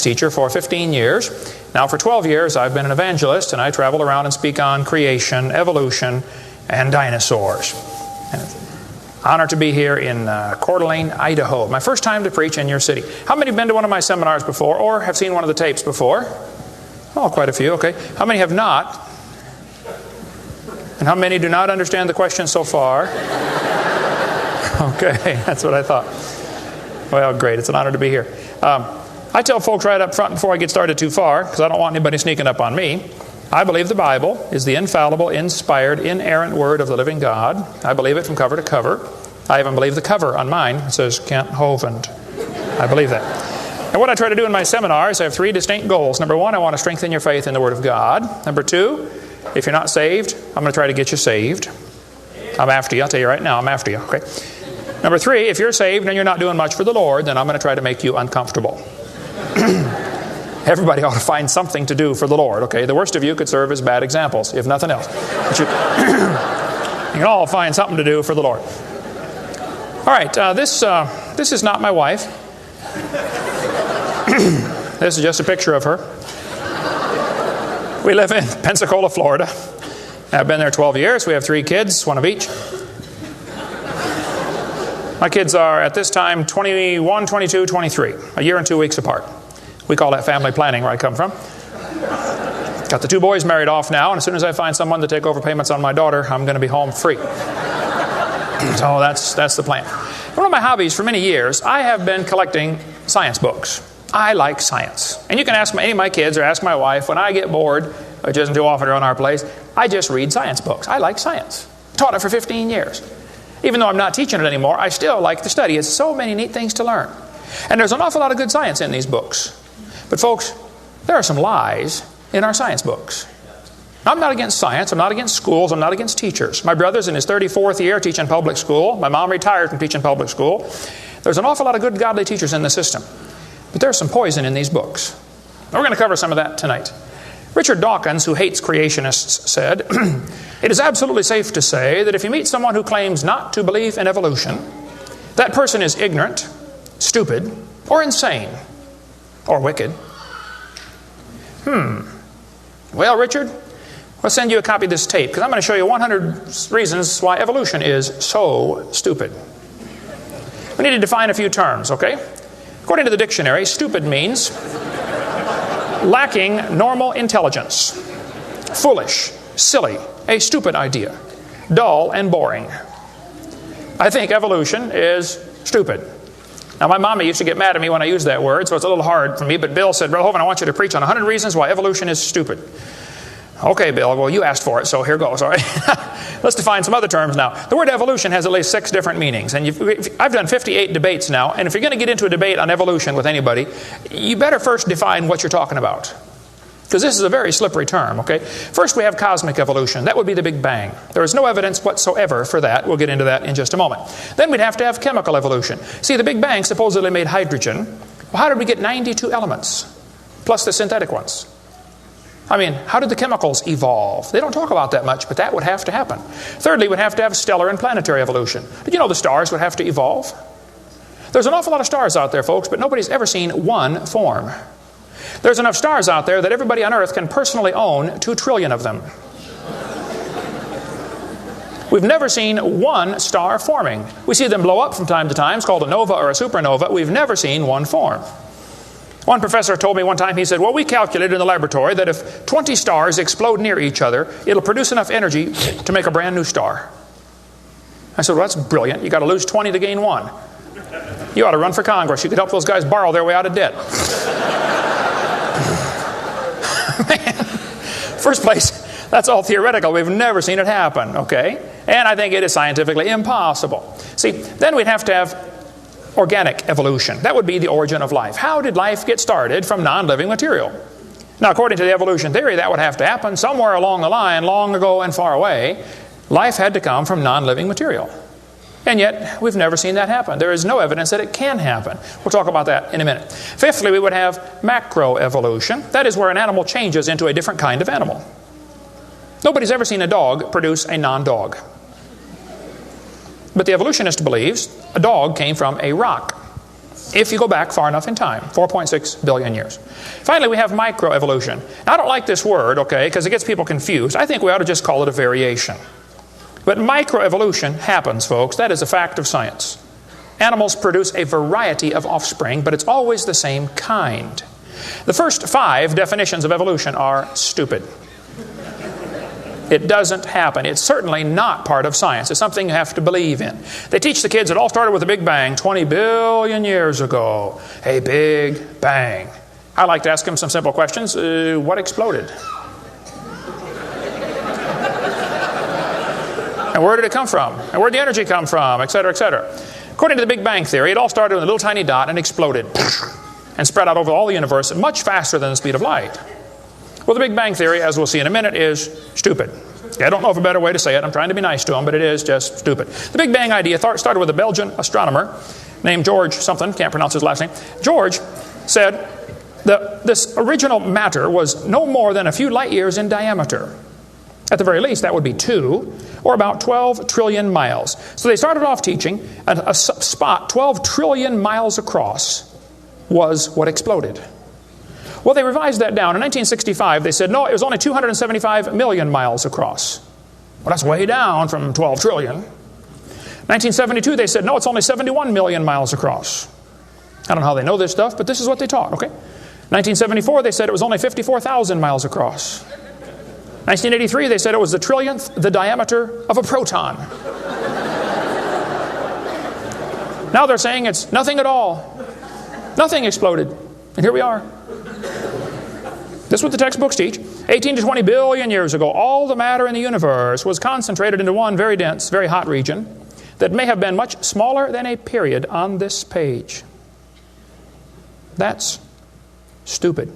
teacher for 15 years. Now for 12 years I've been an evangelist, and I travel around and speak on creation, evolution, and dinosaurs. And it's an honor to be here in Coeur d'Alene, Idaho. My first time to preach in your city. How many have been to one of my seminars before or have seen one of the tapes before? Oh, quite a few, okay. How many have not? And how many do not understand the question so far? Okay, that's what I thought. Well, great. It's an honor to be here. I tell folks right up front before I get started too far, because I don't want anybody sneaking up on me, I believe the Bible is the infallible, inspired, inerrant Word of the living God. I believe it from cover to cover. I even believe the cover on mine. It says Kent Hovind. I believe that. And what I try to do in my seminars, I have three distinct goals. Number one, I want to strengthen your faith in the Word of God. Number two, if you're not saved, I'm going to try to get you saved. I'm after you. I'll tell you right now, I'm after you. Okay. Number three, if you're saved and you're not doing much for the Lord, then I'm going to try to make you uncomfortable. Everybody ought to find something to do for the Lord. Okay. The worst of you could serve as bad examples, if nothing else. But you can all find something to do for the Lord. All right. This is not my wife. This is just a picture of her. We live in Pensacola, Florida. I've been there 12 years. We have 3 kids, one of each. My kids are, at this time, 21, 22, 23. A year and 2 weeks apart. We call that family planning where I come from. Got the 2 boys married off now, and as soon as I find someone to take over payments on my daughter, I'm going to be home free. So that's the plan. One of my hobbies for many years, I have been collecting science books. I like science. And you can ask any of my kids or ask my wife, when I get bored, which isn't too often around our place, I just read science books. I like science. Taught it for 15 years. Even though I'm not teaching it anymore, I still like to study. It's so many neat things to learn. And there's an awful lot of good science in these books. But folks, there are some lies in our science books. I'm not against science. I'm not against schools. I'm not against teachers. My brother's in his 34th year teaching public school. My mom retired from teaching public school. There's an awful lot of good, godly teachers in the system. But there's some poison in these books. We're going to cover some of that tonight. Richard Dawkins, who hates creationists, said, "It is absolutely safe to say that if you meet someone who claims not to believe in evolution, that person is ignorant, stupid, or insane, or wicked." Well, Richard, I'll send you a copy of this tape, because I'm going to show you 100 reasons why evolution is so stupid. We need to define a few terms, okay? According to the dictionary, stupid means lacking normal intelligence, foolish, silly, a stupid idea, dull and boring. I think evolution is stupid. Now, my mommy used to get mad at me when I used that word, so it's a little hard for me, but Bill said, "Brother Hovind, I want you to preach on 100 reasons why evolution is stupid." Okay, Bill, well, you asked for it, so here goes, all right? Let's define some other terms now. The word evolution has at least 6 different meanings, and I've done 58 debates now, and if you're going to get into a debate on evolution with anybody, you better first define what you're talking about, because this is a very slippery term, okay? First, we have cosmic evolution. That would be the Big Bang. There is no evidence whatsoever for that. We'll get into that in just a moment. Then we'd have to have chemical evolution. See, the Big Bang supposedly made hydrogen. Well, how did we get 92 elements, plus the synthetic ones? I mean, how did the chemicals evolve? They don't talk about that much, but that would have to happen. Thirdly, we'd have to have stellar and planetary evolution. Did you know the stars would have to evolve? There's an awful lot of stars out there, folks, but nobody's ever seen one form. There's enough stars out there that everybody on Earth can personally own 2 trillion of them. We've never seen one star forming. We see them blow up from time to time. It's called a nova or a supernova. We've never seen one form. One professor told me one time, he said, "Well, we calculated in the laboratory that if 20 stars explode near each other, it'll produce enough energy to make a brand new star." I said, "Well, that's brilliant. You got to lose 20 to gain 1. You ought to run for Congress. You could help those guys borrow their way out of debt." Man, first place, that's all theoretical. We've never seen it happen, okay? And I think it is scientifically impossible. See, then we'd have to have organic evolution. That would be the origin of life. How did life get started from non-living material? Now, according to the evolution theory, that would have to happen somewhere along the line, long ago and far away. Life had to come from non-living material. And yet, we've never seen that happen. There is no evidence that it can happen. We'll talk about that in a minute. Fifthly, we would have macroevolution. That is where an animal changes into a different kind of animal. Nobody's ever seen a dog produce a non-dog. But the evolutionist believes a dog came from a rock. if you go back far enough in time, 4.6 billion years. Finally, we have microevolution. Now, I don't like this word, okay, because it gets people confused. I think we ought to just call it a variation. But microevolution happens, folks. That is a fact of science. Animals produce a variety of offspring, but it's always the same kind. The first 5 definitions of evolution are stupid. It doesn't happen. It's certainly not part of science. It's something you have to believe in. They teach the kids it all started with a big bang 20 billion years ago. A big bang. I like to ask them some simple questions. What exploded? And where did it come from? And where did the energy come from? Et cetera, et cetera. According to the Big Bang Theory, it all started with a little tiny dot and exploded and spread out over all the universe much faster than the speed of light. Well, the Big Bang Theory, as we'll see in a minute, is stupid. I don't know of a better way to say it. I'm trying to be nice to them, but it is just stupid. The Big Bang idea started with a Belgian astronomer named George something, can't pronounce his last name. George said that this original matter was no more than a few light years in diameter. At the very least, that would be 2, or about 12 trillion miles. So they started off teaching a spot 12 trillion miles across was what exploded. Well, they revised that down. In 1965, they said, no, it was only 275 million miles across. Well, that's way down from 12 trillion. 1972, they said, no, it's only 71 million miles across. I don't know how they know this stuff, but this is what they taught, okay? 1974, they said it was only 54,000 miles across. 1983, they said it was the trillionth the diameter of a proton. Now they're saying it's nothing at all. Nothing exploded. And here we are. This is what the textbooks teach. 18 to 20 billion years ago, all the matter in the universe was concentrated into one very dense, very hot region that may have been much smaller than a period on this page. That's stupid.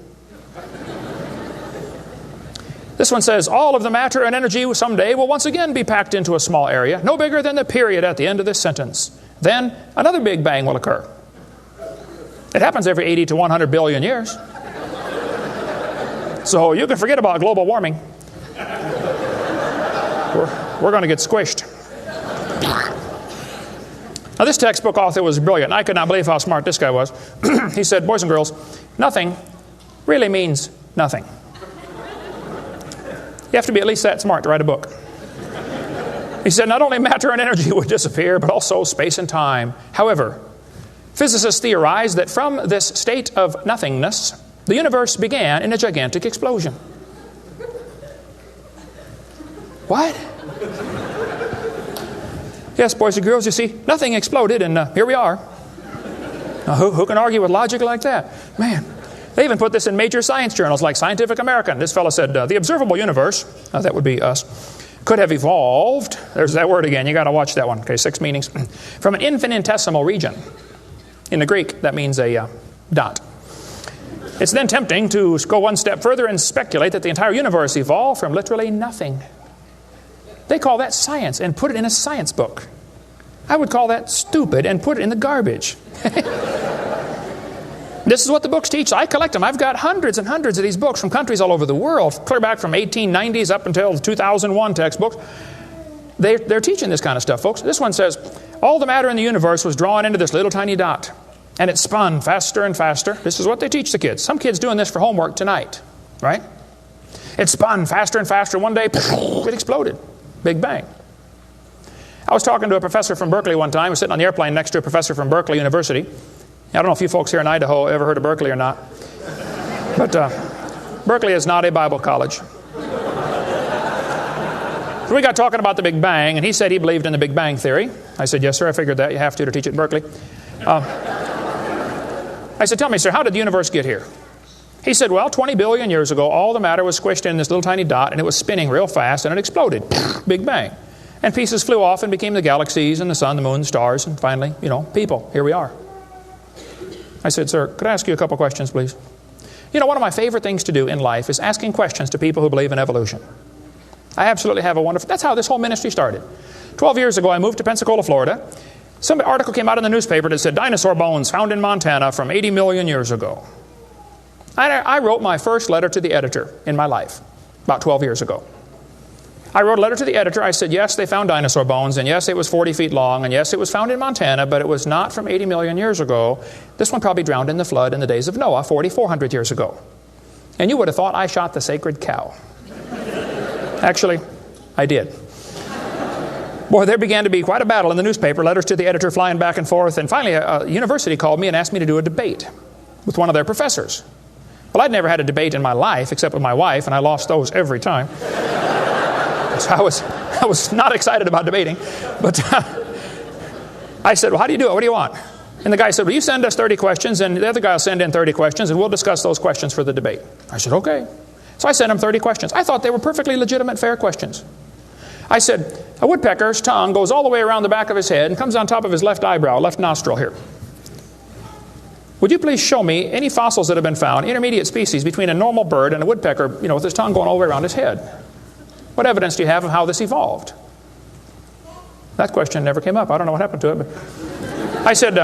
This one says, all of the matter and energy someday will once again be packed into a small area, no bigger than the period at the end of this sentence. Then another big bang will occur. It happens every 80 to 100 billion years. So you can forget about global warming. We're going to get squished. Now this textbook author was brilliant. I could not believe how smart this guy was. He said, boys and girls, nothing really means nothing. You have to be at least that smart to write a book. He said not only matter and energy would disappear, but also space and time. However, physicists theorize that from this state of nothingness, the universe began in a gigantic explosion. What? Yes, boys and girls, you see, nothing exploded, and here we are. Now, who can argue with logic like that? Man, they even put this in major science journals like Scientific American. This fellow said, the observable universe, that would be us, could have evolved, there's that word again, you got to watch that one, okay, 6 meanings, from an infinitesimal region. In the Greek, that means a dot. It's then tempting to go one step further and speculate that the entire universe evolved from literally nothing. They call that science and put it in a science book. I would call that stupid and put it in the garbage. This is what the books teach. I collect them. I've got hundreds and hundreds of these books from countries all over the world, clear back from 1890s up until the 2001 textbooks. They're teaching this kind of stuff, folks. This one says, all the matter in the universe was drawn into this little tiny dot. And it spun faster and faster. This is what they teach the kids. Some kids doing this for homework tonight, right? It spun faster and faster. One day, it exploded. Big bang. I was talking to a professor from Berkeley one time. I was sitting on the airplane next to a professor from Berkeley University. I don't know if you folks here in Idaho ever heard of Berkeley or not. But Berkeley is not a Bible college. So we got talking about the Big Bang, and he said he believed in the Big Bang Theory. I said, yes, sir, I figured that. You have to teach it at Berkeley. I said, tell me, sir, how did the universe get here? He said, well, 20 billion years ago, all the matter was squished in this little tiny dot, and it was spinning real fast, and it exploded. Big bang. And pieces flew off and became the galaxies and the sun, the moon, the stars, and finally, people. Here we are. I said, sir, could I ask you a couple questions, please? One of my favorite things to do in life is asking questions to people who believe in evolution. I absolutely have a wonderful... That's how this whole ministry started. 12 years ago, I moved to Pensacola, Florida. Some article came out in the newspaper that said, dinosaur bones found in Montana from 80 million years ago. I wrote my first letter to the editor in my life, about 12 years ago. I wrote a letter to the editor. I said, yes, they found dinosaur bones, and yes, it was 40 feet long, and yes, it was found in Montana, but it was not from 80 million years ago. This one probably drowned in the flood in the days of Noah, 4,400 years ago. And you would have thought I shot the sacred cow. Actually, I did. Boy, there began to be quite a battle in the newspaper, letters to the editor flying back and forth, and finally a university called me and asked me to do a debate with one of their professors. Well, I'd never had a debate in my life except with my wife, and I lost those every time. So I was not excited about debating, but I said, well, how do you do it? What do you want? And the guy said, well, you send us 30 questions, and the other guy will send in 30 questions, and we'll discuss those questions for the debate. I said, okay. So I sent him 30 questions. I thought they were perfectly legitimate, fair questions. I said, a woodpecker's tongue goes all the way around the back of his head and comes on top of his left eyebrow, left nostril here. Would you please show me any fossils that have been found, intermediate species between a normal bird and a woodpecker, with his tongue going all the way around his head? What evidence do you have of how this evolved? That question never came up. I don't know what happened to it. But I said,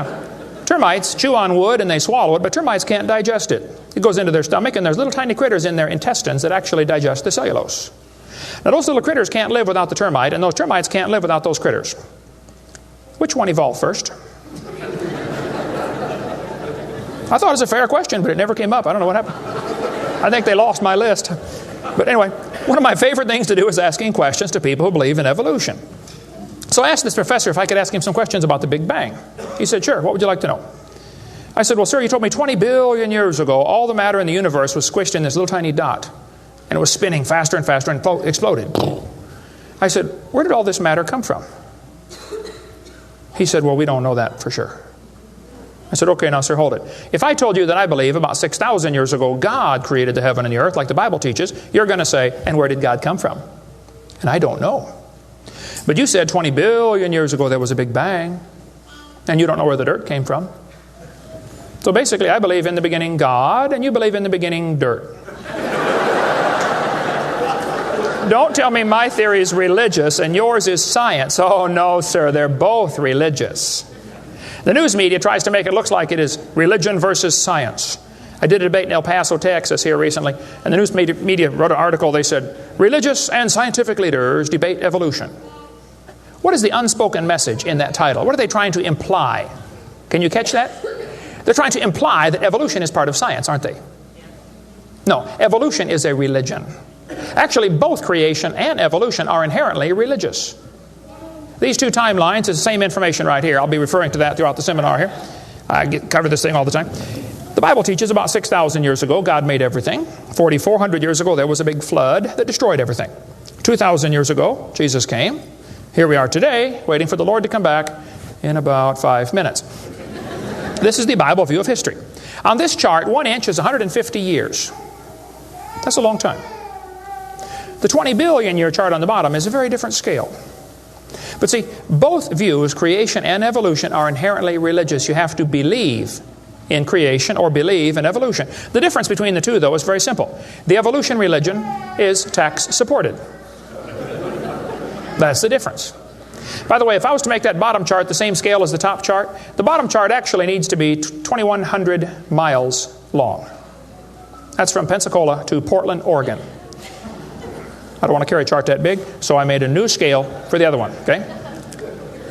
termites chew on wood and they swallow it, but termites can't digest it. It goes into their stomach, and there's little tiny critters in their intestines that actually digest the cellulose. Now, those little critters can't live without the termite, and those termites can't live without those critters. Which one evolved first? I thought it was a fair question, but it never came up. I don't know what happened. I think they lost my list. But anyway, one of my favorite things to do is asking questions to people who believe in evolution. So I asked this professor if I could ask him some questions about the Big Bang. He said, sure, what would you like to know? I said, well, sir, you told me 20 billion years ago all the matter in the universe was squished in this little tiny dot. And it was spinning faster and faster and exploded. I said, where did all this matter come from? He said, well, we don't know that for sure. I said, okay, now, sir, hold it. If I told you that I believe about 6,000 years ago God created the heaven and the earth like the Bible teaches, you're going to say, and where did God come from? And I don't know. But you said 20 billion years ago there was a Big Bang, and you don't know where the dirt came from. So basically, I believe in the beginning God, and you believe in the beginning dirt. Don't tell me my theory is religious and yours is science. Oh, no, sir, they're both religious. The news media tries to make it look like it is religion versus science. I did a debate in El Paso, Texas here recently, and the news media wrote an article. They said, religious and scientific leaders debate evolution. What is the unspoken message in that title? What are they trying to imply? Can you catch that? They're trying to imply that evolution is part of science, aren't they? No, evolution is a religion. Actually, both creation and evolution are inherently religious. These two timelines is the same information right here. I'll be referring to that throughout the seminar here. I cover this thing all the time. The Bible teaches about 6,000 years ago, God made everything. 4,400 years ago, there was a big flood that destroyed everything. 2,000 years ago, Jesus came. Here we are today, waiting for the Lord to come back in about 5 minutes. This is the Bible view of history. On this chart, 1 inch is 150 years. That's a long time. The 20 billion year chart on the bottom is a very different scale. But see, both views, creation and evolution, are inherently religious. You have to believe in creation or believe in evolution. The difference between the two, though, is very simple. The evolution religion is tax supported. That's the difference. By the way, if I was to make that bottom chart the same scale as the top chart, the bottom chart actually needs to be 2,100 miles long. That's from Pensacola to Portland, Oregon. I don't want to carry a chart that big, so I made a new scale for the other one, okay?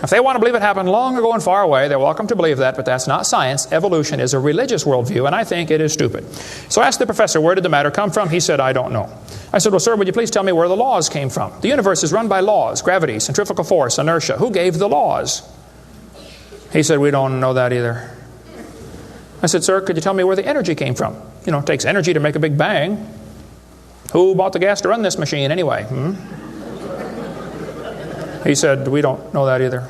If they want to believe it happened long ago and far away, they're welcome to believe that, but that's not science. Evolution is a religious worldview, and I think it is stupid. So I asked the professor, where did the matter come from? He said, I don't know. I said, well, sir, would you please tell me where the laws came from? The universe is run by laws, gravity, centrifugal force, inertia. Who gave the laws? He said, we don't know that either. I said, sir, could you tell me where the energy came from? It takes energy to make a big bang. Who bought the gas to run this machine anyway? He said, we don't know that either.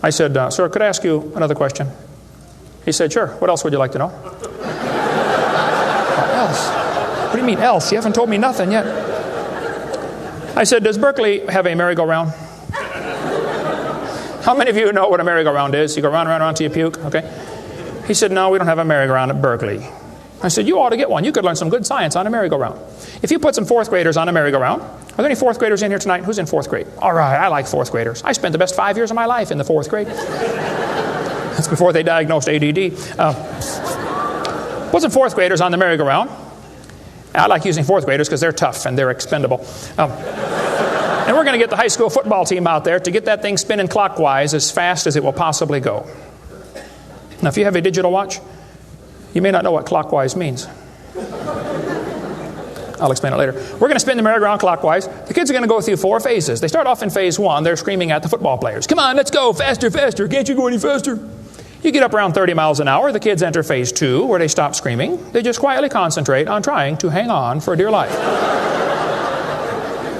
I said, sir, could I ask you another question? He said, sure. What else would you like to know? What else? What do you mean else? You haven't told me nothing yet. I said, does Berkeley have a merry-go-round? How many of you know what a merry-go-round is? You go round and round and round till you puke, okay? He said, no, we don't have a merry-go-round at Berkeley. I said, you ought to get one. You could learn some good science on a merry-go-round. If you put some fourth graders on a merry-go-round, are there any fourth graders in here tonight? Who's in fourth grade? All right, I like fourth graders. I spent the best 5 years of my life in the fourth grade. That's before they diagnosed ADD. Put some fourth graders on the merry-go-round, I like using fourth graders because they're tough and they're expendable. And we're going to get the high school football team out there to get that thing spinning clockwise as fast as it will possibly go. Now, if you have a digital watch, you may not know what clockwise means. I'll explain it later. We're going to spin the merry-go-round clockwise. The kids are going to go through 4 phases. They start off in phase 1. They're screaming at the football players. Come on, let's go, faster, faster. Can't you go any faster? You get up around 30 miles an hour. The kids enter phase 2, where they stop screaming. They just quietly concentrate on trying to hang on for dear life.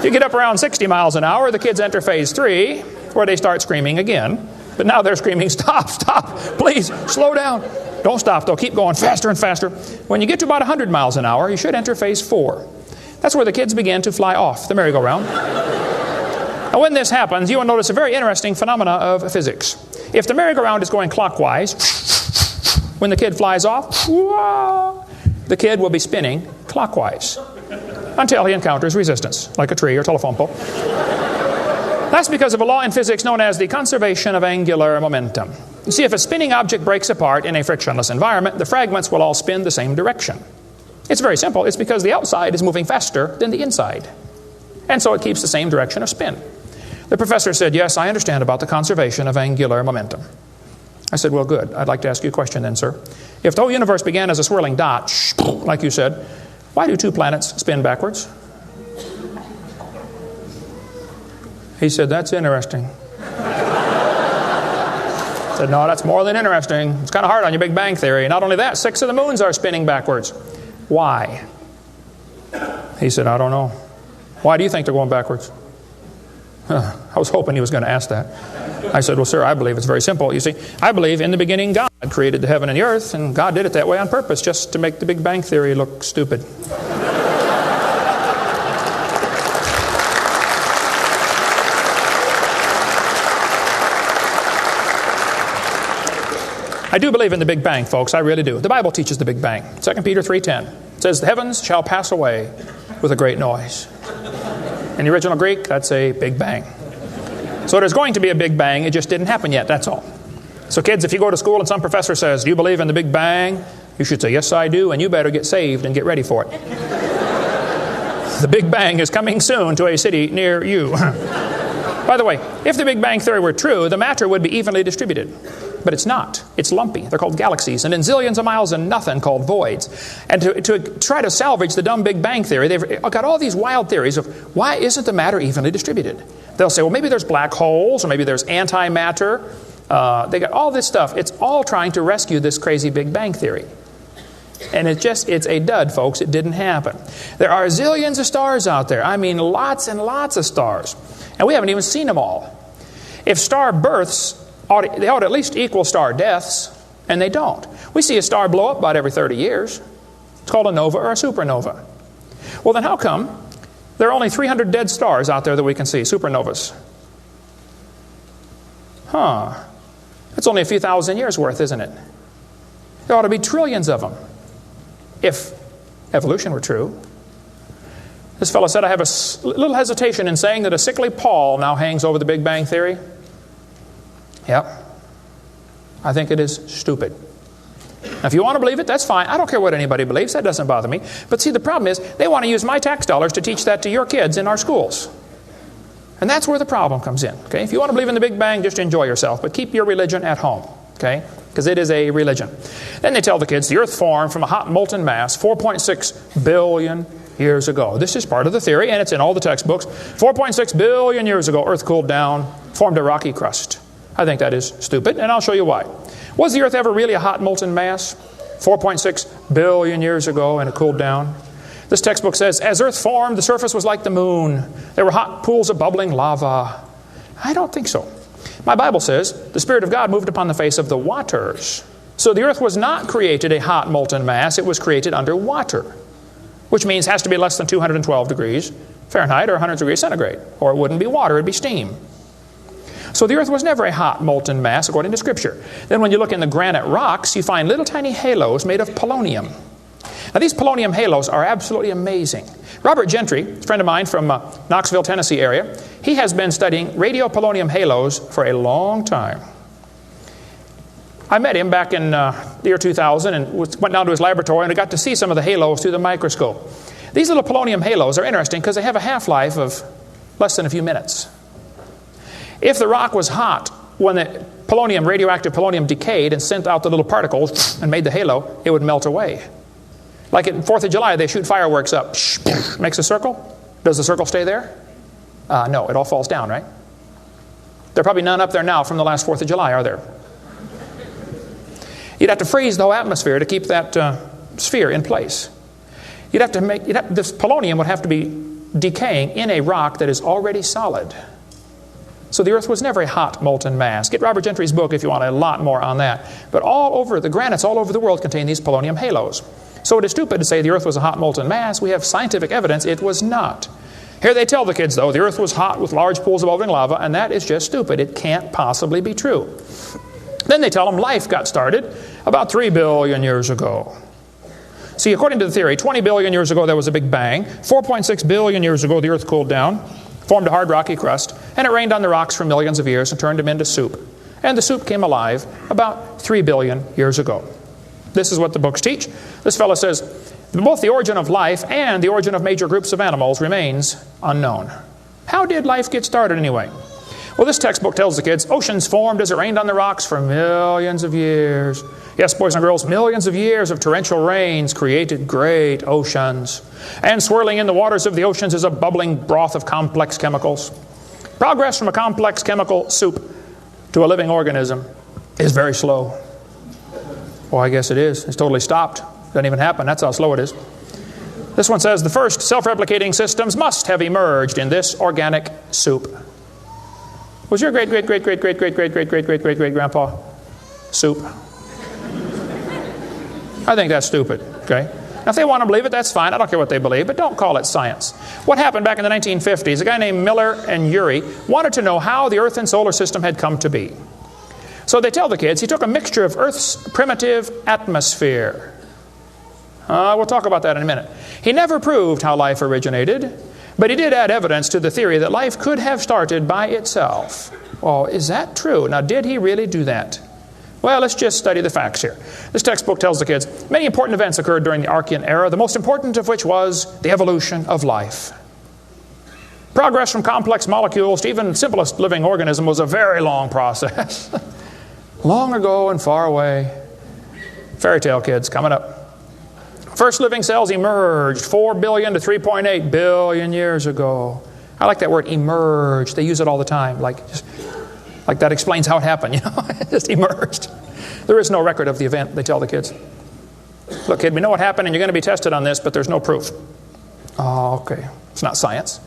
You get up around 60 miles an hour. The kids enter phase 3, where they start screaming again. But now they're screaming, stop, stop, please, slow down. Don't stop, though. Keep going faster and faster. When you get to about 100 miles an hour, you should enter phase 4. That's where the kids begin to fly off the merry-go-round. And when this happens, you will notice a very interesting phenomena of physics. If the merry-go-round is going clockwise, when the kid flies off, the kid will be spinning clockwise until he encounters resistance, like a tree or telephone pole. That's because of a law in physics known as the conservation of angular momentum. You see, if a spinning object breaks apart in a frictionless environment, the fragments will all spin the same direction. It's very simple. It's because the outside is moving faster than the inside. And so it keeps the same direction of spin. The professor said, yes, I understand about the conservation of angular momentum. I said, well, good. I'd like to ask you a question then, sir. If the whole universe began as a swirling dot, like you said, why do 2 planets spin backwards? He said, that's interesting. I said, no, that's more than interesting. It's kind of hard on your Big Bang Theory. Not only that, 6 of the moons are spinning backwards. Why? He said, I don't know. Why do you think they're going backwards? I was hoping he was going to ask that. I said, well, sir, I believe it's very simple. You see, I believe in the beginning God created the heaven and the earth, and God did it that way on purpose, just to make the Big Bang Theory look stupid. I do believe in the Big Bang, folks. I really do. The Bible teaches the Big Bang. 2 Peter 3:10 says, the heavens shall pass away with a great noise. In the original Greek, that's a Big Bang. So there's going to be a Big Bang. It just didn't happen yet, that's all. So kids, if you go to school and some professor says, do you believe in the Big Bang? You should say, yes, I do, and you better get saved and get ready for it. The Big Bang is coming soon to a city near you. By the way, if the Big Bang Theory were true, the matter would be evenly distributed. But it's not. It's lumpy. They're called galaxies. And in zillions of miles and nothing called voids. And to try to salvage the dumb Big Bang Theory, they've got all these wild theories of why isn't the matter evenly distributed? They'll say, well, maybe there's black holes, or maybe there's antimatter. They got all this stuff. It's all trying to rescue this crazy Big Bang Theory. And it's a dud, folks. It didn't happen. There are zillions of stars out there. I mean, lots and lots of stars. And we haven't even seen them all. If star births, they ought to at least equal star deaths, and they don't. We see a star blow up about every 30 years. It's called a nova or a supernova. Well, then how come there are only 300 dead stars out there that we can see, supernovas? That's only a few thousand years worth, isn't it? There ought to be trillions of them, if evolution were true. This fellow said, I have a little hesitation in saying that a sickly pall now hangs over the Big Bang Theory. Yep. I think it is stupid. Now, if you want to believe it, that's fine. I don't care what anybody believes. That doesn't bother me. But see, the problem is they want to use my tax dollars to teach that to your kids in our schools. And that's where the problem comes in. Okay? If you want to believe in the Big Bang, just enjoy yourself. But keep your religion at home. Okay? Because it is a religion. Then they tell the kids the earth formed from a hot molten mass 4.6 billion years ago. This is part of the theory, and it's in all the textbooks. 4.6 billion years ago, earth cooled down, formed a rocky crust. I think that is stupid, and I'll show you why. Was the earth ever really a hot molten mass? 4.6 billion years ago, and it cooled down. This textbook says, as earth formed, the surface was like the moon. There were hot pools of bubbling lava. I don't think so. My Bible says the Spirit of God moved upon the face of the waters. So the earth was not created a hot molten mass. It was created under water, which means it has to be less than 212 degrees Fahrenheit or 100 degrees centigrade, or it wouldn't be water, it'd be steam. So the earth was never a hot molten mass according to Scripture. Then when you look in the granite rocks, you find little tiny halos made of polonium. Now these polonium halos are absolutely amazing. Robert Gentry, a friend of mine from Knoxville, Tennessee area, he has been studying radiopolonium halos for a long time. I met him back in the year 2000 and went down to his laboratory, and I got to see some of the halos through the microscope. These little polonium halos are interesting because they have a half-life of less than a few minutes. If the rock was hot, when the polonium, radioactive polonium, decayed and sent out the little particles and made the halo, it would melt away. Like at 4th of July, they shoot fireworks up. Makes a circle. Does the circle stay there? No, it all falls down, right? There are probably none up there now from the last 4th of July, are there? You'd have to freeze the whole atmosphere to keep that sphere in place. This polonium would have to be decaying in a rock that is already solid. So the Earth was never a hot molten mass. Get Robert Gentry's book if you want a lot more on that. But all over, the granites all over the world contain these polonium halos. So it is stupid to say the Earth was a hot molten mass. We have scientific evidence it was not. Here they tell the kids, though, the Earth was hot with large pools of bubbling lava, and that is just stupid. It can't possibly be true. Then they tell them life got started about 3 billion years ago. See, according to the theory, 20 billion years ago there was a big bang. 4.6 billion years ago the Earth cooled down, formed a hard rocky crust, and it rained on the rocks for millions of years and turned them into soup. And the soup came alive about 3 billion years ago. This is what the books teach. This fellow says, both the origin of life and the origin of major groups of animals remains unknown. How did life get started anyway? Well, this textbook tells the kids, oceans formed as it rained on the rocks for millions of years. Yes, boys and girls, millions of years of torrential rains created great oceans. And swirling in the waters of the oceans is a bubbling broth of complex chemicals. Progress from a complex chemical soup to a living organism is very slow. Well, I guess it is. It's totally stopped. Doesn't even happen. That's how slow it is. This one says, the first self-replicating systems must have emerged in this organic soup. Was your great-great-great-great-great-great-great-great-great-great-great-grandpa soup? I think that's stupid, okay? Now, if they want to believe it, that's fine. I don't care what they believe, but don't call it science. What happened back in the 1950s, a guy named Miller and Urey wanted to know how the Earth and solar system had come to be. So they tell the kids he took a mixture of Earth's primitive atmosphere. We'll talk about that in a minute. He never proved how life originated, but he did add evidence to the theory that life could have started by itself. Well, is that true? Now, did he really do that? Well, let's just study the facts here. This textbook tells the kids, many important events occurred during the Archean era, the most important of which was the evolution of life. Progress from complex molecules to even the simplest living organism was a very long process. Long ago and far away. Fairy tale kids coming up. First living cells emerged 4 billion to 3.8 billion years ago. I like that word, emerged. They use it all the time. Like that explains how it happened, you know. It just emerged. There is no record of the event, they tell the kids. Look, kid, we know what happened and you're going to be tested on this, but there's no proof. Oh, okay. It's not science.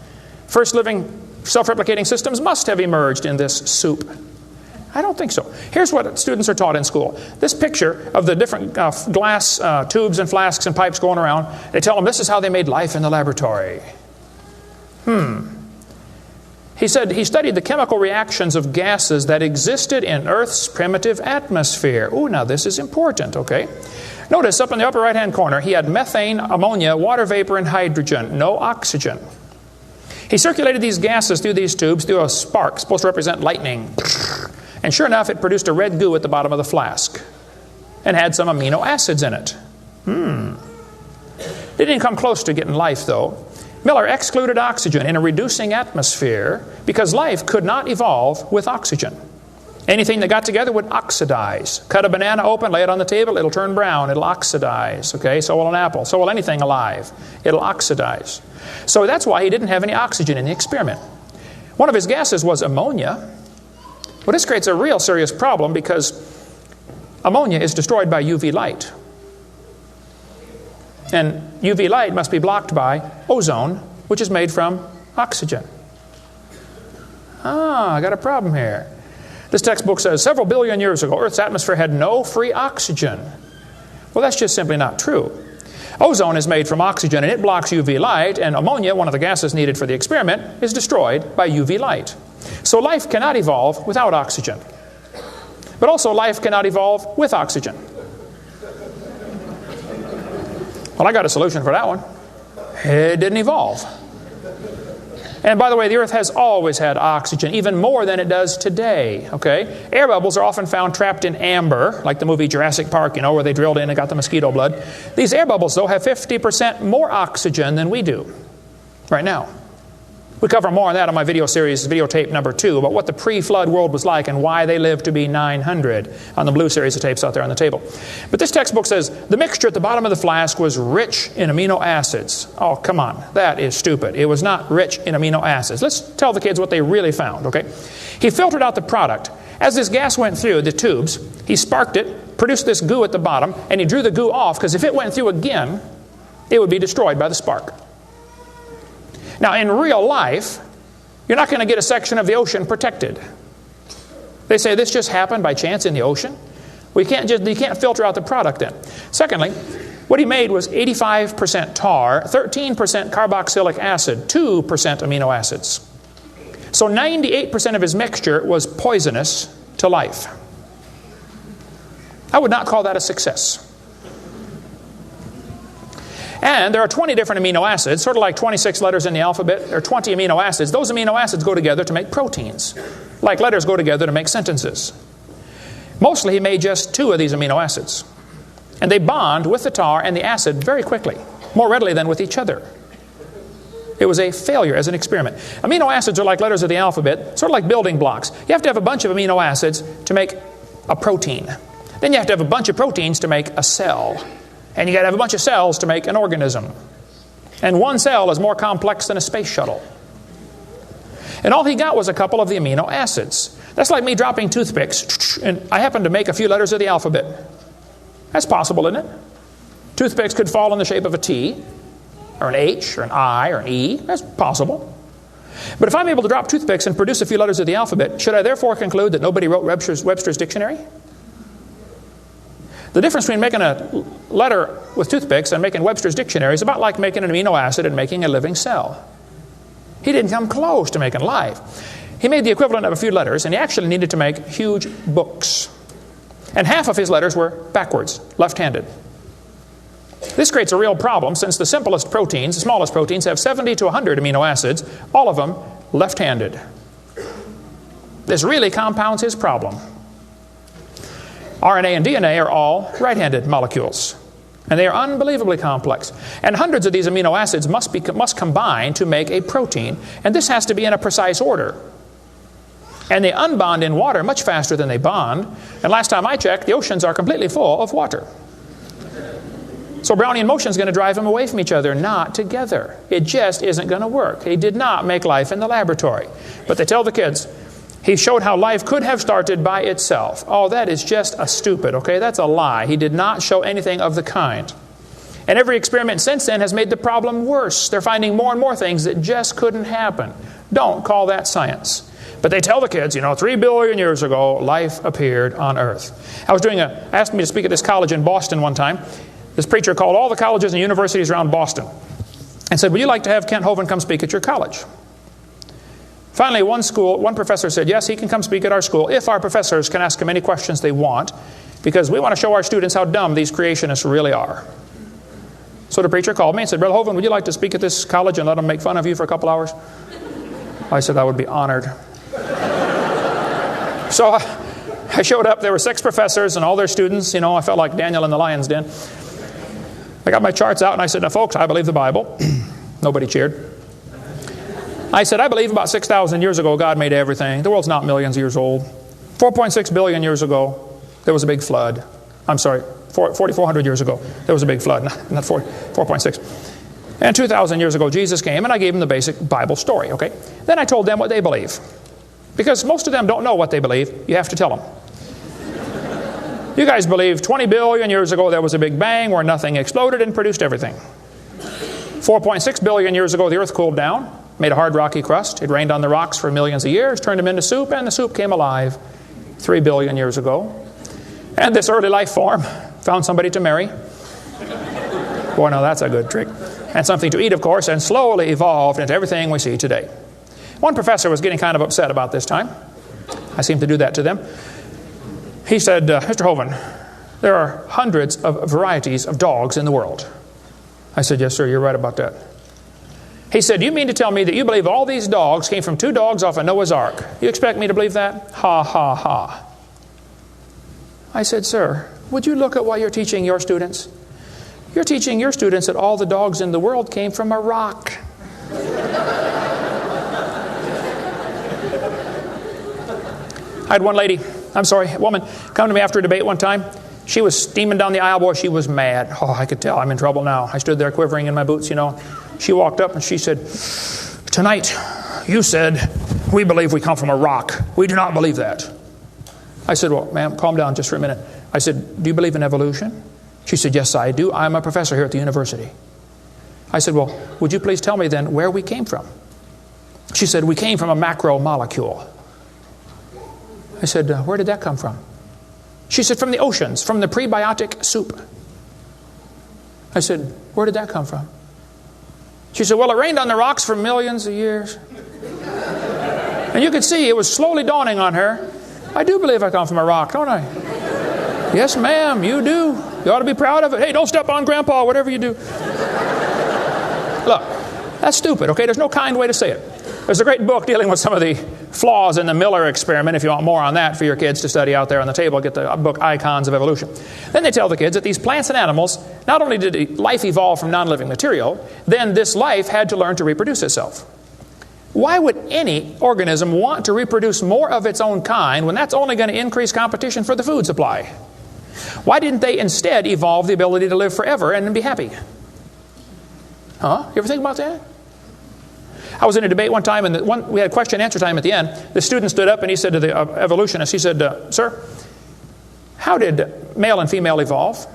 First living self-replicating systems must have emerged in this soup. I don't think so. Here's what students are taught in school. This picture of the different glass tubes and flasks and pipes going around, they tell them this is how they made life in the laboratory. He said he studied the chemical reactions of gases that existed in Earth's primitive atmosphere. Ooh, now this is important, okay? Notice up in the upper right-hand corner, he had methane, ammonia, water vapor, and hydrogen, no oxygen. He circulated these gases through these tubes through a spark, supposed to represent lightning. And sure enough, it produced a red goo at the bottom of the flask and had some amino acids in it. It didn't come close to getting life, though. Miller excluded oxygen in a reducing atmosphere because life could not evolve with oxygen. Anything that got together would oxidize. Cut a banana open, lay it on the table, it'll turn brown, it'll oxidize. Okay, so will an apple, so will anything alive. It'll oxidize. So that's why he didn't have any oxygen in the experiment. One of his gases was ammonia. Well, this creates a real serious problem because ammonia is destroyed by UV light. And UV light must be blocked by ozone, which is made from oxygen. I got a problem here. This textbook says several billion years ago, Earth's atmosphere had no free oxygen. Well, that's just simply not true. Ozone is made from oxygen and it blocks UV light, and ammonia, one of the gases needed for the experiment, is destroyed by UV light. So life cannot evolve without oxygen. But also life cannot evolve with oxygen. Well, I got a solution for that one. It didn't evolve. And by the way, the Earth has always had oxygen, even more than it does today. Okay? Air bubbles are often found trapped in amber, like the movie Jurassic Park, where they drilled in and got the mosquito blood. These air bubbles, though, have 50% more oxygen than we do right now. We cover more on that on my video series, videotape number 2, about what the pre-flood world was like and why they lived to be 900 on the blue series of tapes out there on the table. But this textbook says the mixture at the bottom of the flask was rich in amino acids. Oh, come on. That is stupid. It was not rich in amino acids. Let's tell the kids what they really found, okay? He filtered out the product. As this gas went through the tubes, he sparked it, produced this goo at the bottom, and he drew the goo off because if it went through again, it would be destroyed by the spark. Now, in real life, you're not going to get a section of the ocean protected. They say this just happened by chance in the ocean. Well, you can't filter out the product then. Secondly, what he made was 85% tar, 13% carboxylic acid, 2% amino acids. So 98% of his mixture was poisonous to life. I would not call that a success. And there are 20 different amino acids, sort of like 26 letters in the alphabet. There are 20 amino acids. Those amino acids go together to make proteins, like letters go together to make sentences. Mostly he made just 2 of these amino acids. And they bond with the tar and the acid very quickly, more readily than with each other. It was a failure as an experiment. Amino acids are like letters of the alphabet, sort of like building blocks. You have to have a bunch of amino acids to make a protein. Then you have to have a bunch of proteins to make a cell. And you got to have a bunch of cells to make an organism. And one cell is more complex than a space shuttle. And all he got was a couple of the amino acids. That's like me dropping toothpicks, and I happen to make a few letters of the alphabet. That's possible, isn't it? Toothpicks could fall in the shape of a T, or an H, or an I, or an E. That's possible. But if I'm able to drop toothpicks and produce a few letters of the alphabet, should I therefore conclude that nobody wrote Webster's dictionary? The difference between making a letter with toothpicks and making Webster's dictionary is about like making an amino acid and making a living cell. He didn't come close to making life. He made the equivalent of a few letters, and he actually needed to make huge books. And half of his letters were backwards, left-handed. This creates a real problem since the simplest proteins, the smallest proteins, have 70 to 100 amino acids, all of them left-handed. This really compounds his problem. RNA and DNA are all right-handed molecules, and they are unbelievably complex. And hundreds of these amino acids must combine to make a protein, and this has to be in a precise order. And they unbond in water much faster than they bond, and last time I checked, the oceans are completely full of water. So Brownian motion is going to drive them away from each other, not together. It just isn't going to work. He did not make life in the laboratory. But they tell the kids, he showed how life could have started by itself. Oh, that is just a stupid, okay? That's a lie. He did not show anything of the kind. And every experiment since then has made the problem worse. They're finding more and more things that just couldn't happen. Don't call that science. But they tell the kids, 3 billion years ago, life appeared on Earth. Asked me to speak at this college in Boston one time. This preacher called all the colleges and universities around Boston and said, would you like to have Kent Hovind come speak at your college? Finally, one professor said, yes, he can come speak at our school if our professors can ask him any questions they want, because we want to show our students how dumb these creationists really are. So the preacher called me and said, Brother Hovind, would you like to speak at this college and let them make fun of you for a couple hours? I said, I would be honored. So I showed up. There were 6 professors and all their students. I felt like Daniel in the lion's den. I got my charts out and I said, now folks, I believe the Bible. Nobody cheered. I said, I believe about 6,000 years ago God made everything. The world's not millions of years old. 4.6 billion years ago, there was a big flood. I'm sorry, 4,400 years ago, there was a big flood. Not 4.6. And 2,000 years ago, Jesus came, and I gave them the basic Bible story, okay? Then I told them what they believe. Because most of them don't know what they believe. You have to tell them. You guys believe 20 billion years ago there was a big bang where nothing exploded and produced everything. 4.6 billion years ago the earth cooled down, made a hard rocky crust. It rained on the rocks for millions of years, turned them into soup, and the soup came alive 3 billion years ago. And this early life form found somebody to marry. Boy, now that's a good trick. And something to eat, of course, and slowly evolved into everything we see today. One professor was getting kind of upset about this time. I seem to do that to them. He said, Mr. Hovind, there are hundreds of varieties of dogs in the world. I said, yes, sir, you're right about that. He said, you mean to tell me that you believe all these dogs came from 2 dogs off of Noah's Ark? You expect me to believe that? Ha, ha, ha. I said, sir, would you look at what you're teaching your students? You're teaching your students that all the dogs in the world came from a rock. I had one woman, come to me after a debate one time. She was steaming down the aisle. Boy, she was mad. Oh, I could tell I'm in trouble now. I stood there quivering in my boots, you know. She walked up and she said, tonight you said we believe we come from a rock. We do not believe that. I said, well, ma'am, calm down just for a minute. I said, do you believe in evolution? She said, yes, I do. I'm a professor here at the university. I said, well, would you please tell me then where we came from? She said, we came from a macromolecule. I said, where did that come from? She said, from the oceans, from the prebiotic soup. I said, where did that come from? She said, well, it rained on the rocks for millions of years. And you could see it was slowly dawning on her. I do believe I come from a rock, don't I? Yes, ma'am, you do. You ought to be proud of it. Hey, don't step on Grandpa, whatever you do. Look, that's stupid, okay? There's no kind way to say it. There's a great book dealing with some of the flaws in the Miller experiment. If you want more on that for your kids to study out there on the table, get the book Icons of Evolution. Then they tell the kids that these plants and animals, not only did life evolve from non-living material, then this life had to learn to reproduce itself. Why would any organism want to reproduce more of its own kind when that's only going to increase competition for the food supply? Why didn't they instead evolve the ability to live forever and be happy? Huh? You ever think about that? I was in a debate one time, and we had question and answer time at the end. The student stood up and he said to the evolutionist, he said, sir, how did male and female evolve?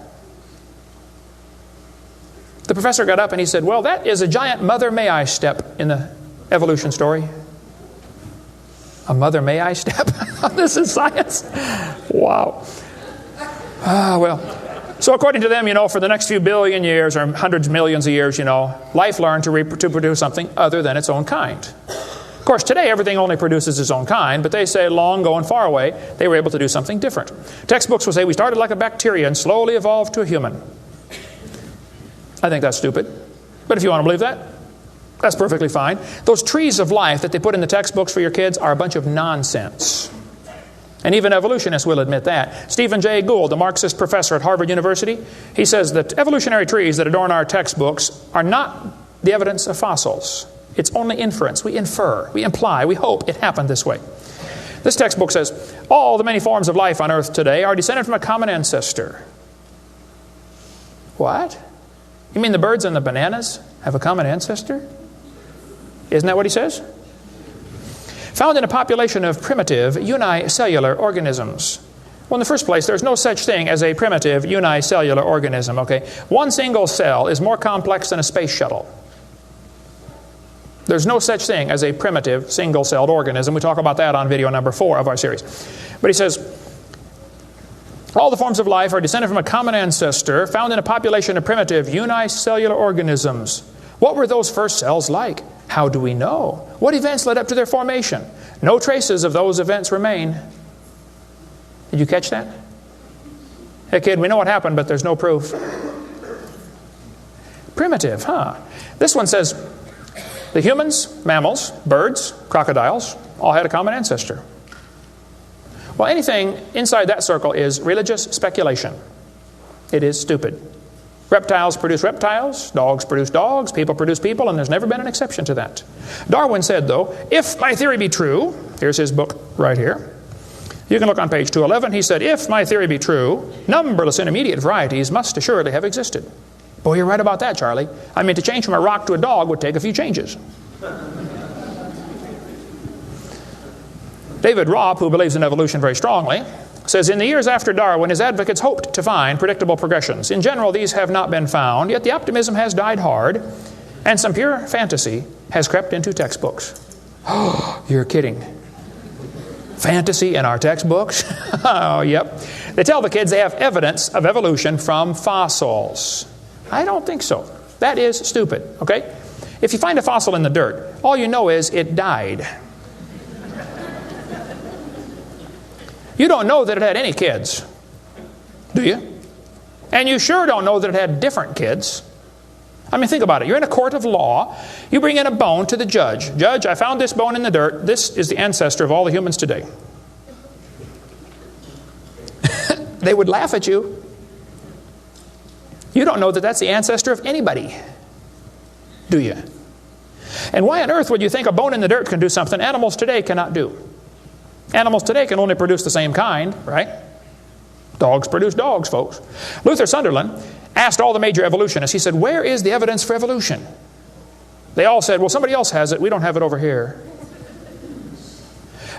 The professor got up and he said, well, that is a giant mother may I step in the evolution story. A mother may I step? This is science. Wow. Well. So according to them, you know, for the next few billion years or hundreds of millions of years, you know, life learned to produce something other than its own kind. Of course, today everything only produces its own kind, but they say long ago and far away, they were able to do something different. Textbooks will say we started like a bacteria and slowly evolved to a human. I think that's stupid. But if you want to believe that, that's perfectly fine. Those trees of life that they put in the textbooks for your kids are a bunch of nonsense. And even evolutionists will admit that. Stephen Jay Gould, the Marxist professor at Harvard University, he says that evolutionary trees that adorn our textbooks are not the evidence of fossils. It's only inference. We infer, we imply, we hope it happened this way. This textbook says, all the many forms of life on Earth today are descended from a common ancestor. What? You mean the birds and the bananas have a common ancestor? Isn't that what he says? Found in a population of primitive unicellular organisms. Well, in the first place, there's no such thing as a primitive unicellular organism, okay? One single cell is more complex than a space shuttle. There's no such thing as a primitive single-celled organism. We talk about that on video number 4 of our series. But he says, all the forms of life are descended from a common ancestor found in a population of primitive unicellular organisms. What were those first cells like? How do we know? What events led up to their formation? No traces of those events remain. Did you catch that? Hey kid, we know what happened, but there's no proof. Primitive, huh? This one says, the humans, mammals, birds, crocodiles, all had a common ancestor. Well, anything inside that circle is religious speculation. It is stupid. Reptiles produce reptiles, dogs produce dogs, people produce people, and there's never been an exception to that. Darwin said, though, if my theory be true, here's his book right here. You can look on page 211. He said, if my theory be true, numberless intermediate varieties must assuredly have existed. Boy, you're right about that, Charlie. I mean, to change from a rock to a dog would take a few changes. David Ropp, who believes in evolution very strongly, says, in the years after Darwin, his advocates hoped to find predictable progressions. In general, these have not been found, yet the optimism has died hard, and some pure fantasy has crept into textbooks. Oh, you're kidding. Fantasy in our textbooks? Oh, yep. They tell the kids they have evidence of evolution from fossils. I don't think so. That is stupid, okay? If you find a fossil in the dirt, all you know is it died. You don't know that it had any kids, do you? And you sure don't know that it had different kids. I mean, think about it. You're in a court of law. You bring in a bone to the judge. Judge, I found this bone in the dirt. This is the ancestor of all the humans today. They would laugh at you. You don't know that that's the ancestor of anybody, do you? And why on earth would you think a bone in the dirt can do something animals today cannot do? Animals today can only produce the same kind, right? Dogs produce dogs, folks. Luther Sunderland asked all the major evolutionists, he said, where is the evidence for evolution? They all said, well, somebody else has it. We don't have it over here.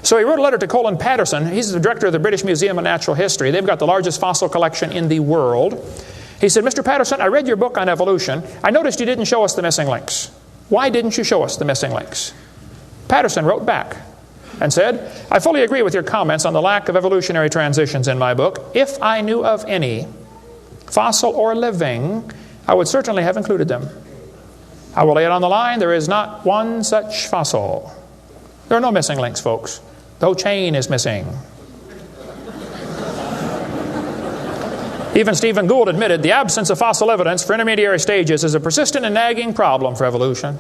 So he wrote a letter to Colin Patterson. He's the director of the British Museum of Natural History. They've got the largest fossil collection in the world. He said, Mr. Patterson, I read your book on evolution. I noticed you didn't show us the missing links. Why didn't you show us the missing links? Patterson wrote back and said, I fully agree with your comments on the lack of evolutionary transitions in my book. If I knew of any, fossil or living, I would certainly have included them. I will lay it on the line, there is not one such fossil. There are no missing links, folks. The whole chain is missing. Even Stephen Gould admitted the absence of fossil evidence for intermediary stages is a persistent and nagging problem for evolution.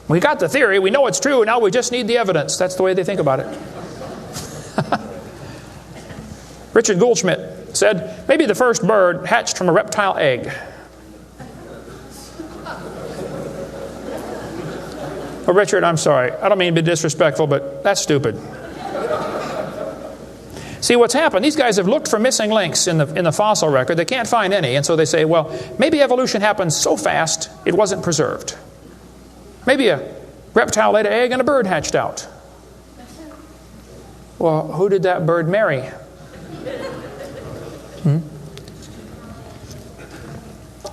We got the theory, we know it's true, now we just need the evidence. That's the way they think about it. Richard Goldschmidt said, maybe the first bird hatched from a reptile egg. Oh, Richard, I'm sorry. I don't mean to be disrespectful, but that's stupid. See, what's happened, these guys have looked for missing links in the fossil record. They can't find any, and so they say, well, maybe evolution happened so fast it wasn't preserved. Maybe a reptile laid an egg and a bird hatched out. Well, who did that bird marry?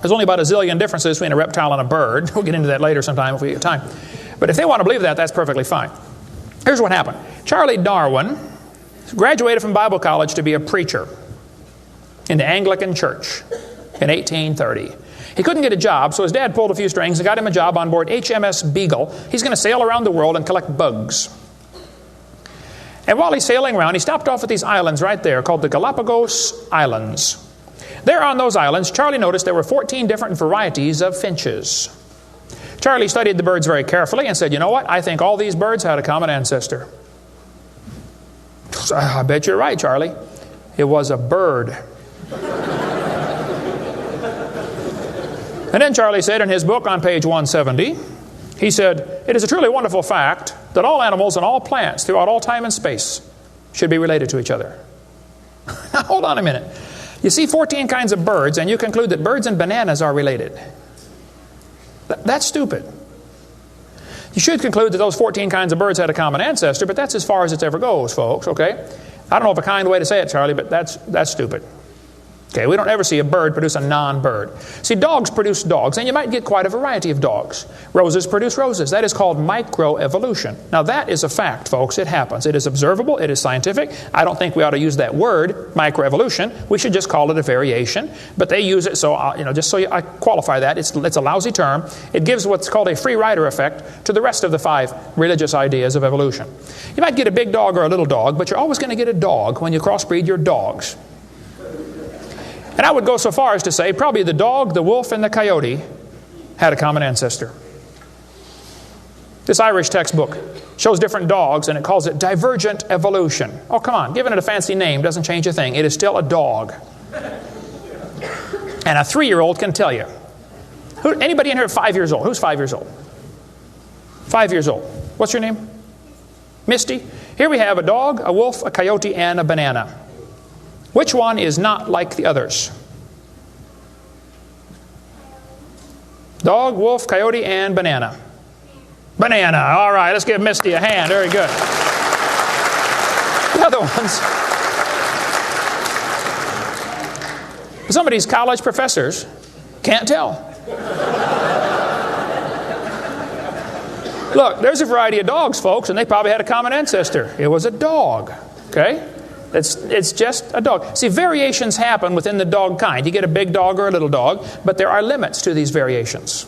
There's only about a zillion differences between a reptile and a bird. We'll get into that later sometime if we have time. But if they want to believe that, that's perfectly fine. Here's what happened. Charlie Darwin graduated from Bible college to be a preacher in the Anglican Church in 1830. He couldn't get a job, so his dad pulled a few strings and got him a job on board HMS Beagle. He's going to sail around the world and collect bugs. And while he's sailing around, he stopped off at these islands right there called the Galapagos Islands. There on those islands, Charlie noticed there were 14 different varieties of finches. Charlie studied the birds very carefully and said, you know what? I think all these birds had a common ancestor. I bet you're right, Charlie. It was a bird. And then Charlie said in his book on page 170, he said, it is a truly wonderful fact that all animals and all plants throughout all time and space should be related to each other. Now, hold on a minute. You see 14 kinds of birds, and you conclude that birds and bananas are related. That's stupid. You should conclude that those 14 kinds of birds had a common ancestor, but that's as far as it ever goes, folks, okay? I don't know of a kind way to say it, Charlie, but that's stupid. Okay, we don't ever see a bird produce a non-bird. See, dogs produce dogs, and you might get quite a variety of dogs. Roses produce roses. That is called microevolution. Now, that is a fact, folks. It happens. It is observable. It is scientific. I don't think we ought to use that word, microevolution. We should just call it a variation. But they use it, so just so I qualify that, it's a lousy term. It gives what's called a free rider effect to the rest of the 5 religious ideas of evolution. You might get a big dog or a little dog, but you're always going to get a dog when you crossbreed your dogs. And I would go so far as to say probably the dog, the wolf, and the coyote had a common ancestor. This Irish textbook shows different dogs, and it calls it divergent evolution. Oh, come on. Giving it a fancy name doesn't change a thing. It is still a dog. And a 3-year-old can tell you. Anybody in here 5 years old? Who's 5 years old? 5 years old. What's your name? Misty. Here we have a dog, a wolf, a coyote, and a banana. Which one is not like the others? Dog, wolf, coyote, and banana. Banana. All right, let's give Misty a hand. Very good. The other ones. Some of these college professors can't tell. Look, there's a variety of dogs, folks, and they probably had a common ancestor. It was a dog. Okay? It's just a dog. See, variations happen within the dog kind. You get a big dog or a little dog, but there are limits to these variations.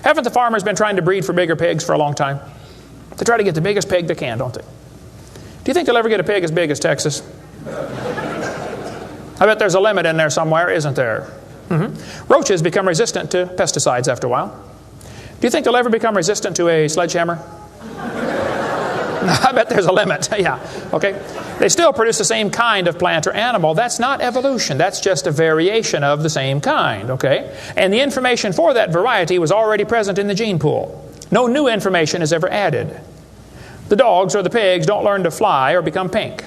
Haven't the farmers been trying to breed for bigger pigs for a long time? They try to get the biggest pig they can, don't they? Do you think they'll ever get a pig as big as Texas? I bet there's a limit in there somewhere, isn't there? Roaches become resistant to pesticides after a while. Do you think they'll ever become resistant to a sledgehammer? I bet there's a limit. Yeah, okay. They still produce the same kind of plant or animal. That's not evolution. That's just a variation of the same kind, okay? And the information for that variety was already present in the gene pool. No new information is ever added. The dogs or the pigs don't learn to fly or become pink.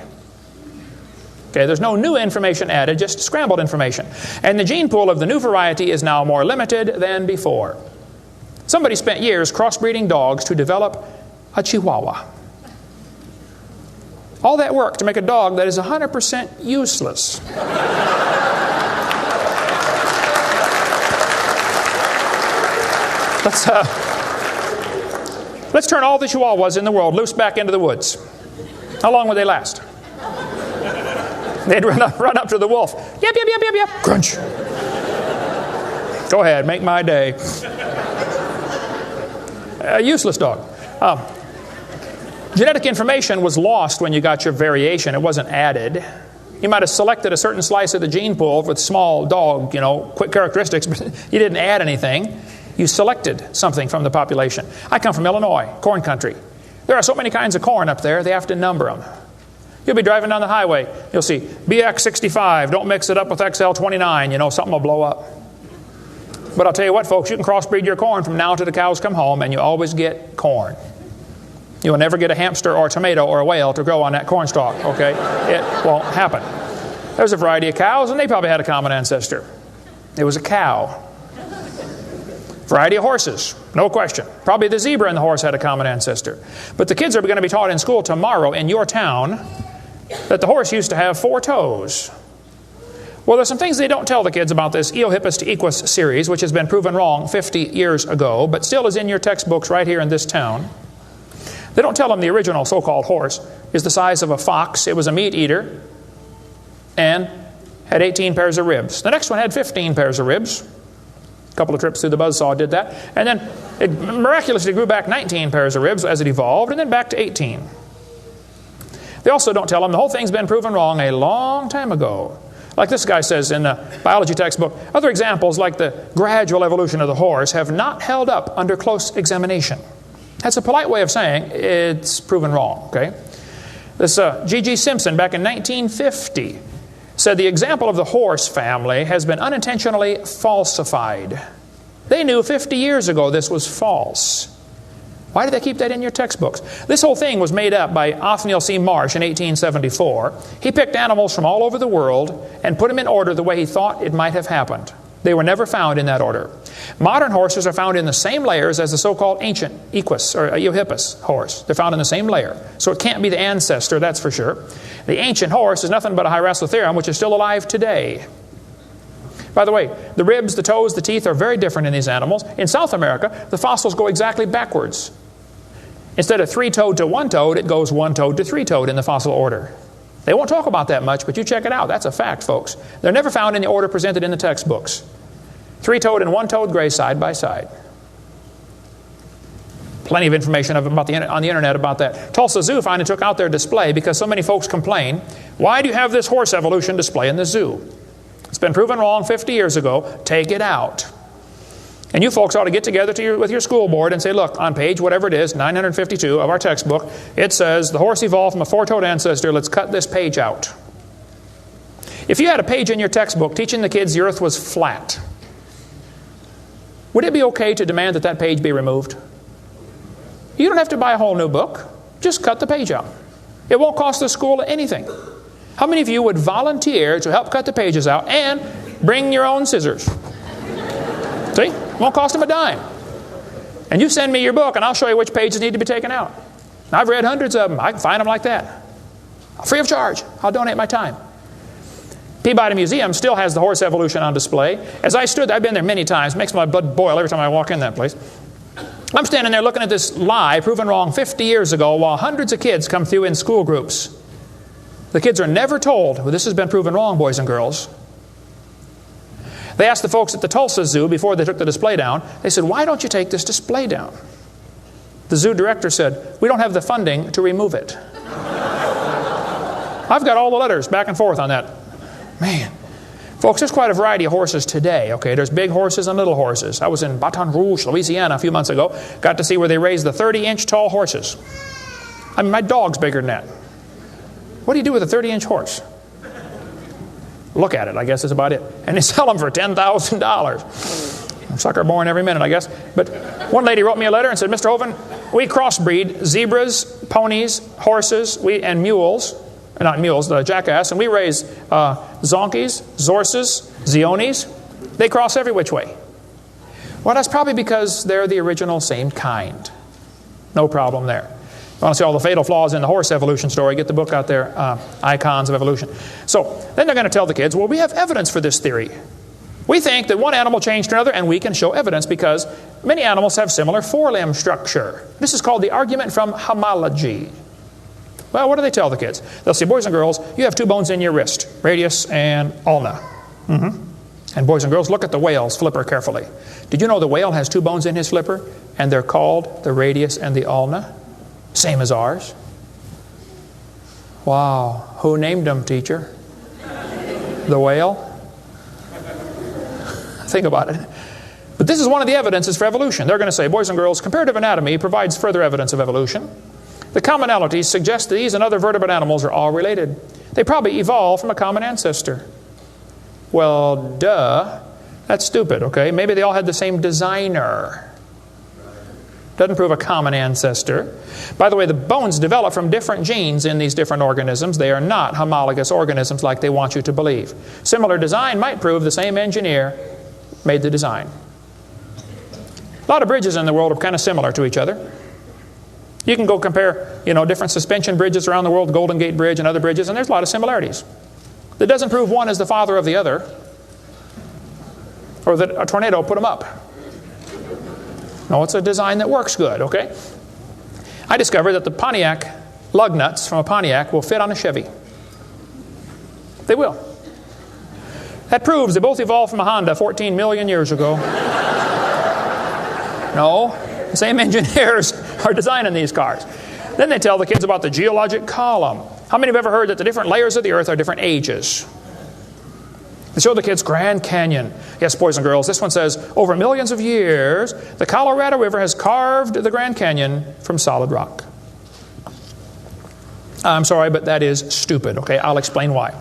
Okay, there's no new information added, just scrambled information. And the gene pool of the new variety is now more limited than before. Somebody spent years crossbreeding dogs to develop a Chihuahua. All that work to make a dog that is 100% useless. Let's turn all the Chihuahuas in the world loose back into the woods. How long would they last? They'd run up to the wolf. Yep, yep, yep, yep, yep. Crunch. Go ahead, make my day. A useless dog. Genetic information was lost when you got your variation. It wasn't added. You might have selected a certain slice of the gene pool with small dog, quick characteristics, but you didn't add anything. You selected something from the population. I come from Illinois, corn country. There are so many kinds of corn up there, they have to number them. You'll be driving down the highway. You'll see BX65. Don't mix it up with XL29. Something will blow up. But I'll tell you what, folks, you can crossbreed your corn from now till the cows come home, and you always get corn. You will never get a hamster or a tomato or a whale to grow on that corn stalk, okay? It won't happen. There's a variety of cows, and they probably had a common ancestor. It was a cow. Variety of horses, no question. Probably the zebra and the horse had a common ancestor. But the kids are going to be taught in school tomorrow in your town that the horse used to have 4 toes. Well, there's some things they don't tell the kids about this Eohippus to Equus series, which has been proven wrong 50 years ago, but still is in your textbooks right here in this town. They don't tell them the original so-called horse is the size of a fox. It was a meat eater and had 18 pairs of ribs. The next one had 15 pairs of ribs. A couple of trips through the buzzsaw did that. And then it miraculously grew back 19 pairs of ribs as it evolved, and then back to 18. They also don't tell them the whole thing's been proven wrong a long time ago. Like this guy says in the biology textbook, other examples like the gradual evolution of the horse have not held up under close examination. That's a polite way of saying it's proven wrong, okay? This G.G. Simpson back in 1950 said the example of the horse family has been unintentionally falsified. They knew 50 years ago this was false. Why did they keep that in your textbooks? This whole thing was made up by Othniel C. Marsh in 1874. He picked animals from all over the world and put them in order the way he thought it might have happened. They were never found in that order. Modern horses are found in the same layers as the so-called ancient Equus or Eohippus horse. They're found in the same layer. So it can't be the ancestor, that's for sure. The ancient horse is nothing but a Hyracotherium, which is still alive today. By the way, the ribs, the toes, the teeth are very different in these animals. In South America, the fossils go exactly backwards. Instead of 3-toed to 1-toed, it goes 1-toed to 3-toed in the fossil order. They won't talk about that much, but you check it out. That's a fact, folks. They're never found in the order presented in the textbooks. 3-toed and 1-toed gray side by side. Plenty of information on the internet about that. Tulsa Zoo finally took out their display because so many folks complain, why do you have this horse evolution display in the zoo? It's been proven wrong 50 years ago. Take it out. And you folks ought to get together with your school board and say, look, on page whatever it is, 952 of our textbook, it says the horse evolved from a 4-toed ancestor. Let's cut this page out. If you had a page in your textbook teaching the kids the earth was flat, would it be okay to demand that that page be removed? You don't have to buy a whole new book. Just cut the page out. It won't cost the school anything. How many of you would volunteer to help cut the pages out and bring your own scissors? See? Won't cost them a dime. And you send me your book and I'll show you which pages need to be taken out. I've read hundreds of them. I can find them like that. Free of charge. I'll donate my time. Peabody Museum still has the horse evolution on display. As I stood there, I've been there many times. It makes my blood boil every time I walk in that place. I'm standing there looking at this lie proven wrong 50 years ago while hundreds of kids come through in school groups. The kids are never told, well, this has been proven wrong, boys and girls. They asked the folks at the Tulsa Zoo before they took the display down, they said, why don't you take this display down? The zoo director said, we don't have the funding to remove it. I've got all the letters back and forth on that. Man, Folks, there's quite a variety of horses today, okay? There's big horses and little horses. I was in Baton Rouge, Louisiana a few months ago. Got to see where they raise the 30-inch tall horses. I mean, my dog's bigger than that. What do you do with a 30-inch horse? Look at it, I guess is about it. And they sell them for $10,000. Sucker born every minute, I guess. But one lady wrote me a letter and said, Mr. Hovind, we crossbreed zebras, ponies, horses, and mules. Not mules, the jackass. And we raise zonkies, zorses, zeonies. They cross every which way. Well, that's probably because they're the original same kind. No problem there. You want to see all the fatal flaws in the horse evolution story, get the book out there, Icons of Evolution. So then they're going to tell the kids, well, we have evidence for this theory. We think that one animal changed to another, and we can show evidence because many animals have similar forelimb structure. This is called the argument from homology. Well, what do they tell the kids? They'll say, boys and girls, you have two bones in your wrist, radius and ulna. And boys and girls, look at the whale's flipper carefully. Did you know the whale has two bones in his flipper? And they're called the radius and the ulna? Same as ours. Wow. Who named them, teacher? The whale? Think about it. But this is one of the evidences for evolution. They're going to say, boys and girls, comparative anatomy provides further evidence of evolution. The commonalities suggest that these and other vertebrate animals are all related. They probably evolved from a common ancestor. Well, duh. That's stupid, okay? Maybe they all had the same designer. Doesn't prove a common ancestor. By the way, the bones develop from different genes in these different organisms. They are not homologous organisms like they want you to believe. Similar design might prove the same engineer made the design. A lot of bridges in the world are kind of similar to each other. You can go compare, different suspension bridges around the world, Golden Gate Bridge and other bridges, and there's a lot of similarities. That doesn't prove one is the father of the other, or that a tornado put them up. No, it's a design that works good, okay? I discovered that the Pontiac lug nuts from a Pontiac will fit on a Chevy. They will. That proves they both evolved from a Honda 14 million years ago. No, the same engineers are designing these cars. Then they tell the kids about the geologic column. How many have ever heard that the different layers of the earth are different ages? They show the kids Grand Canyon. Yes, boys and girls, this one says, over millions of years, the Colorado River has carved the Grand Canyon from solid rock. I'm sorry, but that is stupid, okay? I'll explain why.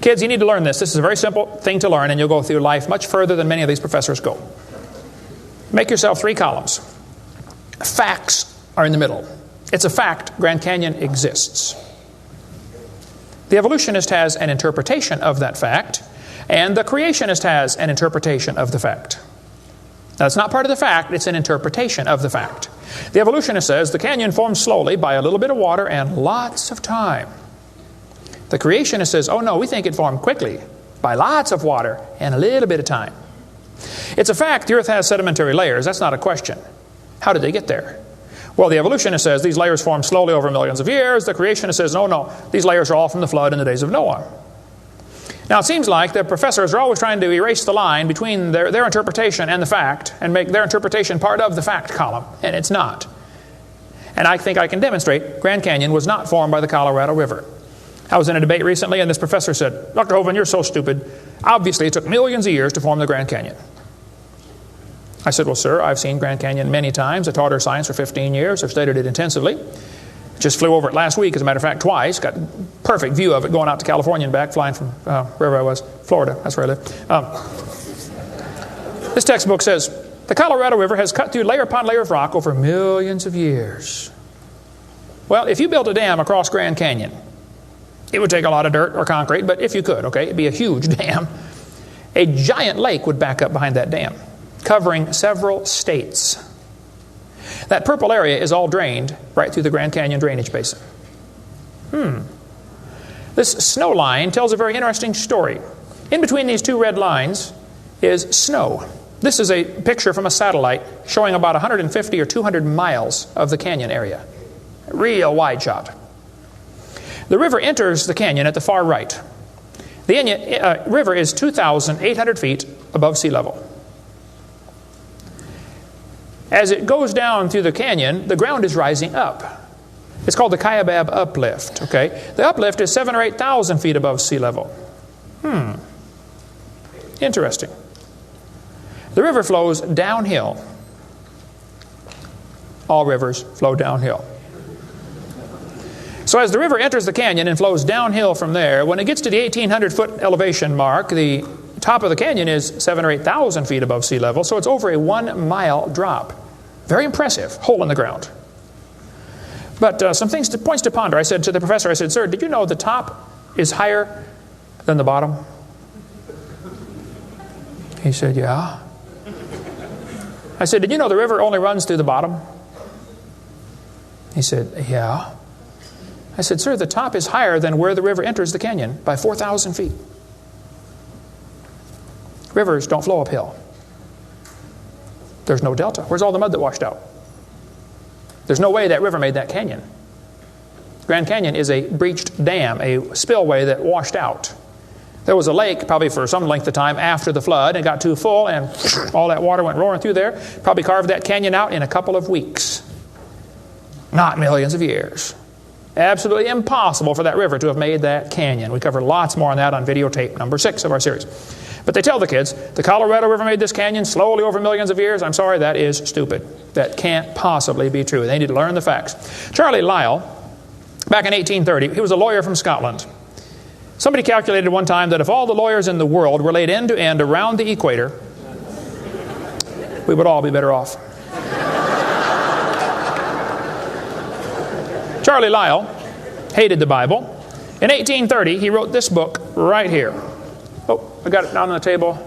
Kids, you need to learn this. This is a very simple thing to learn, and you'll go through life much further than many of these professors go. Make yourself 3 columns. Facts are in the middle. It's a fact Grand Canyon exists. The evolutionist has an interpretation of that fact, and the creationist has an interpretation of the fact. Now, it's not part of the fact, it's an interpretation of the fact. The evolutionist says the canyon formed slowly by a little bit of water and lots of time. The creationist says, oh no, we think it formed quickly by lots of water and a little bit of time. It's a fact the earth has sedimentary layers. That's not a question. How did they get there? Well, the evolutionist says these layers formed slowly over millions of years. The creationist says, no, these layers are all from the flood in the days of Noah. Now, it seems like the professors are always trying to erase the line between their interpretation and the fact and make their interpretation part of the fact column, and it's not. And I think I can demonstrate Grand Canyon was not formed by the Colorado River. I was in a debate recently, and this professor said, Dr. Hovind, you're so stupid. Obviously, it took millions of years to form the Grand Canyon. I said, well, sir, I've seen Grand Canyon many times. I taught earth science for 15 years. I've studied it intensively. Just flew over it last week, as a matter of fact, twice. Got a perfect view of it going out to California and back, flying from wherever I was, Florida. That's where I live. This textbook says, the Colorado River has cut through layer upon layer of rock over millions of years. Well, if you built a dam across Grand Canyon, it would take a lot of dirt or concrete, but if you could, okay, it'd be a huge dam. A giant lake would back up behind that dam, covering several states. That purple area is all drained right through the Grand Canyon drainage basin. This snow line tells a very interesting story. In between these 2 red lines is snow. This is a picture from a satellite showing about 150 or 200 miles of the canyon area. Real wide shot. The river enters the canyon at the far right. The river is 2,800 feet above sea level. As it goes down through the canyon, the ground is rising up. It's called the Kaibab uplift, okay? The uplift is 7,000 or 8,000 feet above sea level. Interesting. The river flows downhill. All rivers flow downhill. So as the river enters the canyon and flows downhill from there, when it gets to the 1,800-foot elevation mark, the top of the canyon is 7,000 or 8,000 feet above sea level, so it's over a 1-mile drop. Very impressive. Hole in the ground. But some points to ponder. I said to the professor, I said, "Sir, did you know the top is higher than the bottom?" He said, "Yeah." I said, "Did you know the river only runs through the bottom?" He said, "Yeah." I said, "Sir, the top is higher than where the river enters the canyon by 4,000 feet. Rivers don't flow uphill. There's no delta. Where's all the mud that washed out? There's no way that river made that canyon. Grand Canyon is a breached dam, a spillway that washed out. There was a lake probably for some length of time after the flood, and it got too full, and all that water went roaring through there. Probably carved that canyon out in a couple of weeks. Not millions of years. Absolutely impossible for that river to have made that canyon. We cover lots more on that on videotape number 6 of our series. But they tell the kids, the Colorado River made this canyon slowly over millions of years. I'm sorry, that is stupid. That can't possibly be true. They need to learn the facts. Charlie Lyell, back in 1830, he was a lawyer from Scotland. Somebody calculated one time that if all the lawyers in the world were laid end to end around the equator, we would all be better off. Charlie Lyell hated the Bible. In 1830, he wrote this book right here. Oh, I got it down on the table.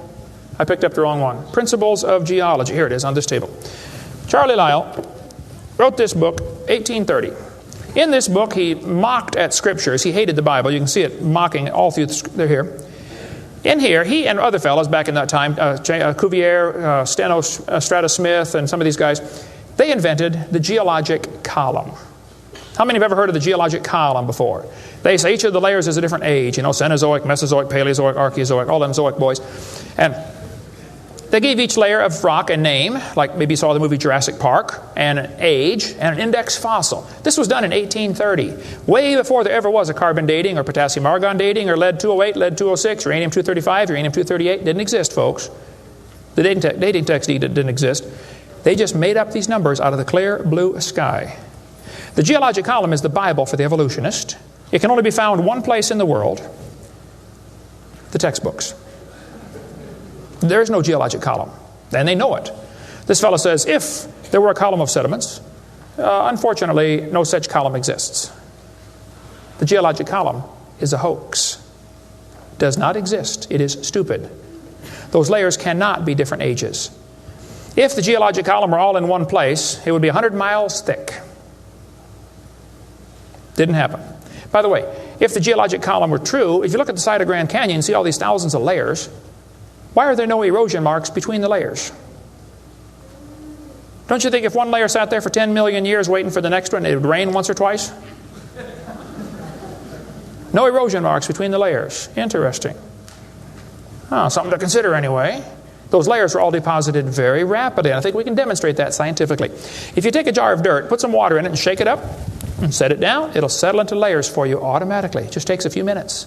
I picked up the wrong one. Principles of Geology. Here it is on this table. Charlie Lyell wrote this book, 1830. In this book, he mocked at scriptures. He hated the Bible. You can see it mocking all through they're here. In here, he and other fellows back in that time, Cuvier, Steno Strata Smith, and some of these guys, they invented the geologic column. How many have ever heard of the geologic column before? They say each of the layers is a different age. You know, Cenozoic, Mesozoic, Paleozoic, Archeozoic, all them Zoic boys. And they gave each layer of rock a name, like maybe you saw the movie Jurassic Park, and an age, and an index fossil. This was done in 1830, way before there ever was a carbon dating or potassium argon dating or lead-208, lead-206, uranium-235, uranium-238. Didn't exist, folks. The dating text didn't exist. They just made up these numbers out of the clear blue sky. The geologic column is the Bible for the evolutionist. It can only be found one place in the world, the textbooks. There is no geologic column, and they know it. This fellow says, if there were a column of sediments, unfortunately, no such column exists. The geologic column is a hoax. Does not exist. It is stupid. Those layers cannot be different ages. If the geologic column were all in one place, it would be 100 miles thick. Didn't happen. By the way, if the geologic column were true, if you look at the side of Grand Canyon and see all these thousands of layers, why are there no erosion marks between the layers? Don't you think if one layer sat there for 10 million years waiting for the next one, it would rain once or twice? No erosion marks between the layers. Interesting. Oh, something to consider anyway. Those layers were all deposited very rapidly, and I think we can demonstrate that scientifically. If you take a jar of dirt, put some water in it and shake it up, and set it down, it'll settle into layers for you automatically. It just takes a few minutes.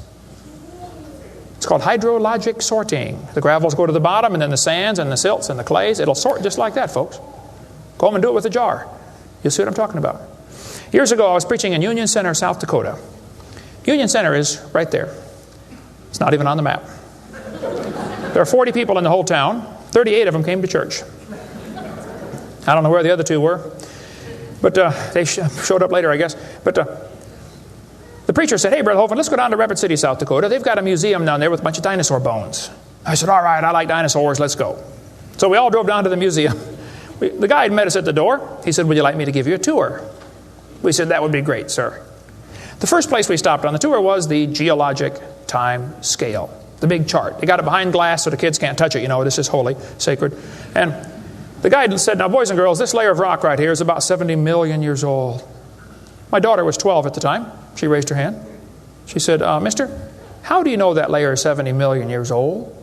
It's called hydrologic sorting. The gravels go to the bottom, and then the sands and the silts and the clays. It'll sort just like that, folks. Go home and do it with a jar. You'll see what I'm talking about. Years ago, I was preaching in Union Center, South Dakota. Union Center is right there. It's not even on the map. There are 40 people in the whole town. 38 of them came to church. I don't know where the other 2 were. But they showed up later, I guess. But the preacher said, "Hey, Brother Hovind, let's go down to Rapid City, South Dakota. They've got a museum down there with a bunch of dinosaur bones." I said, "All right, I like dinosaurs. Let's go." So we all drove down to the museum. The guide met us at the door. He said, "Would you like me to give you a tour?" We said, "That would be great, sir." The first place we stopped on the tour was the geologic time scale, the big chart. They got it behind glass so the kids can't touch it. You know, this is holy, sacred. And the guide said, "Now, boys and girls, this layer of rock right here is about 70 million years old." My daughter was 12 at the time. She raised her hand. She said, "Mister, how do you know that layer is 70 million years old?"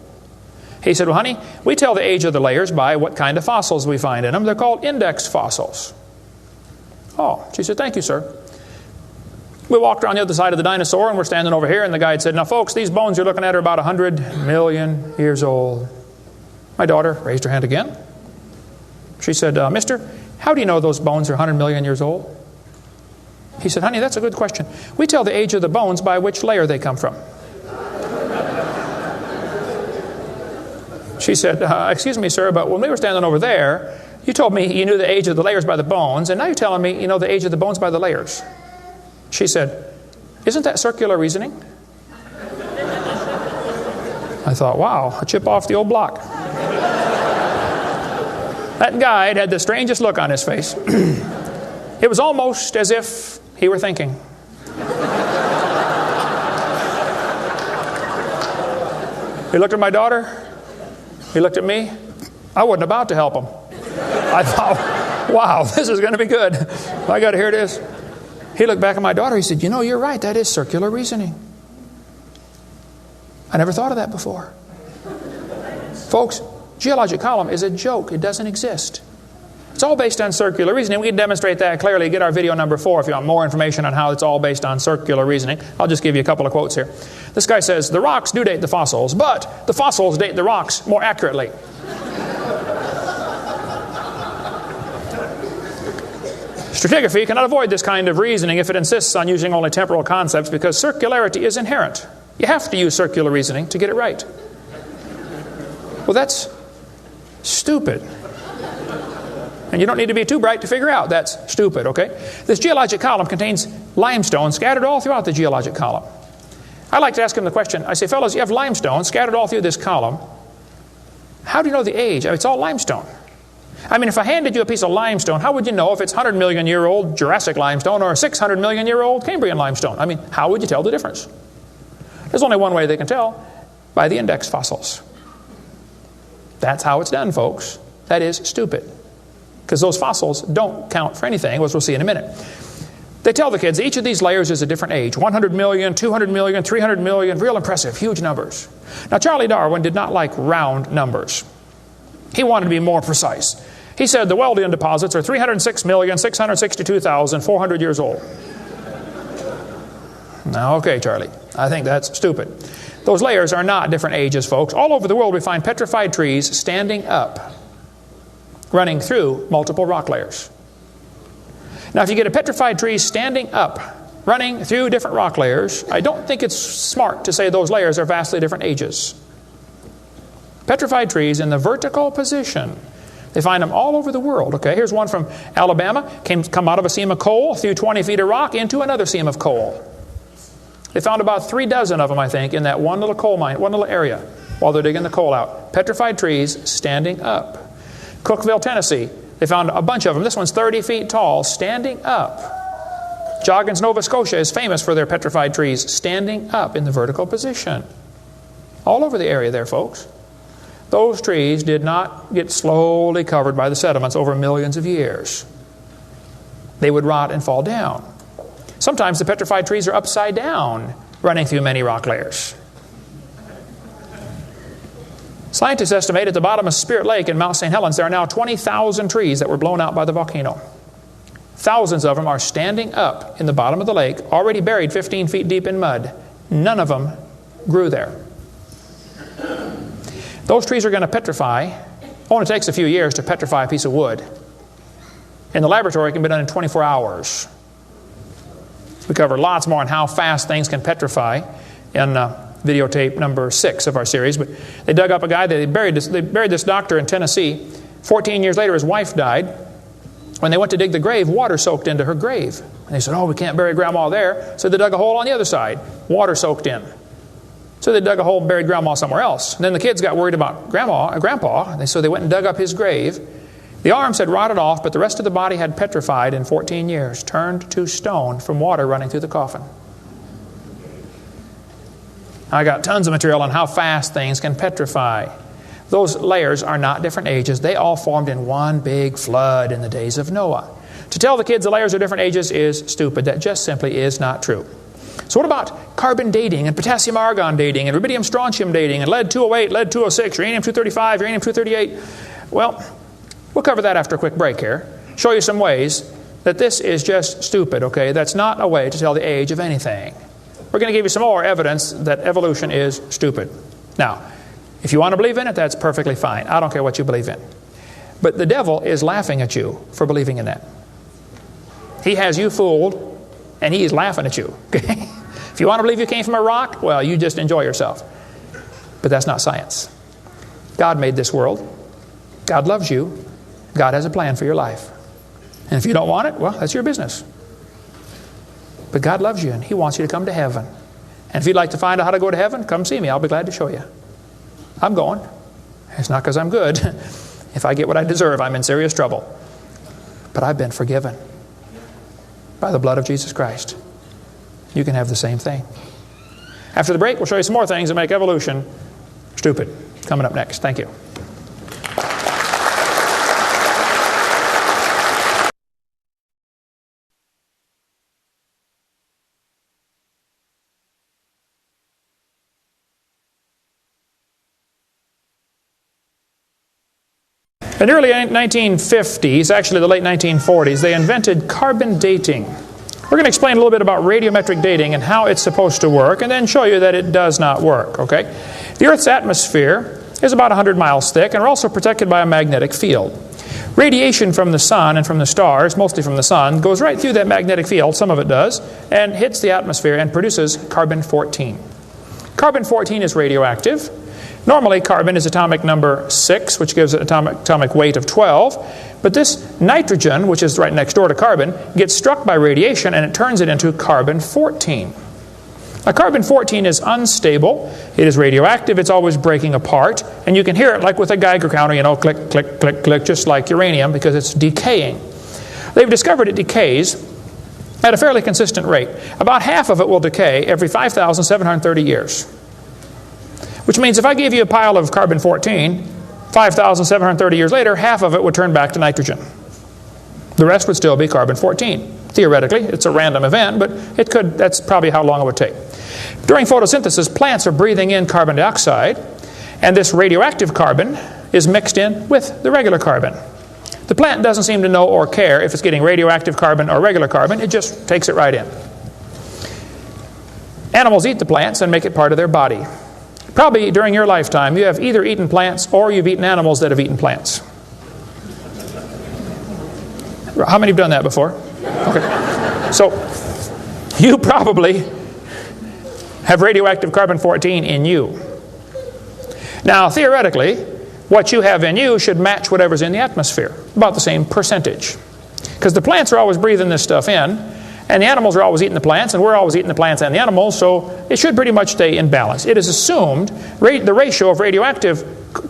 He said, "Well, honey, we tell the age of the layers by what kind of fossils we find in them. They're called index fossils." Oh, she said, "Thank you, sir." We walked around the other side of the dinosaur, and we're standing over here, and the guide said, now folks, these bones you're looking at are about 100 million years old. My daughter raised her hand again. She said, mister, how do you know those bones are 100 million years old? He said, honey, that's a good question. We tell the age of the bones by which layer they come from. She said, excuse me, sir, but when we were standing over there, you told me you knew the age of the layers by the bones, and now you're telling me you know the age of the bones by the layers. She said, isn't that circular reasoning? I thought, wow, a chip off the old block. That guide had the strangest look on his face. It was almost as if he were thinking. He looked at my daughter. He looked at me. I wasn't about to help him. I thought, wow, this is going to be good. I got to hear this. He looked back at my daughter. He said, you know, you're right. That is circular reasoning. I never thought of that before. Folks, geologic column is a joke. It doesn't exist. It's all based on circular reasoning. We can demonstrate that clearly. Get our video number 4 if you want more information on how it's all based on circular reasoning. I'll just give you a couple of quotes here. This guy says, the rocks do date the fossils, but the fossils date the rocks more accurately. Stratigraphy cannot avoid this kind of reasoning if it insists on using only temporal concepts because circularity is inherent. You have to use circular reasoning to get it right. Well, that's stupid. And you don't need to be too bright to figure out that's stupid, okay? This geologic column contains limestone scattered all throughout the geologic column. I like to ask him the question, I say, fellows, you have limestone scattered all through this column. How do you know the age? I mean, it's all limestone. I mean, if I handed you a piece of limestone, how would you know if it's 100 million year old Jurassic limestone or 600 million year old Cambrian limestone? I mean, how would you tell the difference? There's only one way they can tell, by the index fossils. That's how it's done, folks. That is stupid. Because those fossils don't count for anything, as we'll see in a minute. They tell the kids each of these layers is a different age. 100 million, 200 million, 300 million, real impressive, huge numbers. Now, Charlie Darwin did not like round numbers. He wanted to be more precise. He said the Wealdian deposits are 306,662,400 years old. Now, okay, Charlie, I think that's stupid. Those layers are not different ages, folks. All over the world we find petrified trees standing up, running through multiple rock layers. Now, if you get a petrified tree standing up, running through different rock layers, I don't think it's smart to say those layers are vastly different ages. Petrified trees in the vertical position, they find them all over the world. Okay, here's one from Alabama. Come out of a seam of coal, through 20 feet of rock, into another seam of coal. They found about 3 dozen of them, I think, in that one little coal mine, one little area, while they're digging the coal out. Petrified trees standing up. Cookeville, Tennessee, they found a bunch of them. This one's 30 feet tall, standing up. Joggins, Nova Scotia is famous for their petrified trees standing up in the vertical position. All over the area there, folks. Those trees did not get slowly covered by the sediments over millions of years. They would rot and fall down. Sometimes the petrified trees are upside down, running through many rock layers. Scientists estimate at the bottom of Spirit Lake in Mount St. Helens, there are now 20,000 trees that were blown out by the volcano. Thousands of them are standing up in the bottom of the lake, already buried 15 feet deep in mud. None of them grew there. Those trees are going to petrify. Only takes a few years to petrify a piece of wood. In the laboratory, it can be done in 24 hours. We cover lots more on how fast things can petrify in videotape number 6 of our series. But they dug up a guy, they buried this doctor in Tennessee. 14 years later, his wife died. When they went to dig the grave, water soaked into her grave. And they said, oh, we can't bury Grandma there. So they dug a hole on the other side. Water soaked in. So they dug a hole and buried Grandma somewhere else. And then the kids got worried about Grandpa, so they went and dug up his grave. The arms had rotted off, but the rest of the body had petrified in 14 years, turned to stone from water running through the coffin. I got tons of material on how fast things can petrify. Those layers are not different ages. They all formed in one big flood in the days of Noah. To tell the kids the layers are different ages is stupid. That just simply is not true. So what about carbon dating and potassium argon dating and rubidium strontium dating and lead 208, lead 206, uranium 235, uranium 238? Well, we'll cover that after a quick break here. Show you some ways that this is just stupid, okay? That's not a way to tell the age of anything. We're going to give you some more evidence that evolution is stupid. Now, if you want to believe in it, that's perfectly fine. I don't care what you believe in. But the devil is laughing at you for believing in that. He has you fooled, and he is laughing at you, okay? If you want to believe you came from a rock, well, you just enjoy yourself. But that's not science. God made this world. God loves you. God has a plan for your life. And if you don't want it, well, that's your business. But God loves you, and He wants you to come to heaven. And if you'd like to find out how to go to heaven, come see me. I'll be glad to show you. I'm going. It's not because I'm good. If I get what I deserve, I'm in serious trouble. But I've been forgiven by the blood of Jesus Christ. You can have the same thing. After the break, we'll show you some more things that make evolution stupid. Coming up next. Thank you. In the early 1950s, actually the late 1940s, they invented carbon dating. We're going to explain a little bit about radiometric dating and how it's supposed to work, and then show you that it does not work, okay? The Earth's atmosphere is about 100 miles thick, and we're also protected by a magnetic field. Radiation from the sun and from the stars, mostly from the sun, goes right through that magnetic field, some of it does, and hits the atmosphere and produces carbon-14. Carbon-14 is radioactive. Normally, carbon is atomic number 6, which gives it atomic weight of 12. But this nitrogen, which is right next door to carbon, gets struck by radiation and it turns it into carbon-14. Now, carbon-14 is unstable. It is radioactive. It's always breaking apart. And you can hear it like with a Geiger counter, you know, click, click, click, click, just like uranium, because it's decaying. They've discovered it decays at a fairly consistent rate. About half of it will decay every 5,730 years. Which means if I gave you a pile of carbon-14, 5,730 years later, half of it would turn back to nitrogen. The rest would still be carbon-14. Theoretically, it's a random event, but it could. That's probably how long it would take. During photosynthesis, plants are breathing in carbon dioxide, and this radioactive carbon is mixed in with the regular carbon. The plant doesn't seem to know or care if it's getting radioactive carbon or regular carbon. It just takes it right in. Animals eat the plants and make it part of their body. Probably during your lifetime, you have either eaten plants or you've eaten animals that have eaten plants. How many have done that before? Okay. So, you probably have radioactive carbon-14 in you. Now, theoretically, what you have in you should match whatever's in the atmosphere, about the same percentage. Because the plants are always breathing this stuff in, and the animals are always eating the plants, and we're always eating the plants and the animals, so it should pretty much stay in balance. It is assumed the ratio of radioactive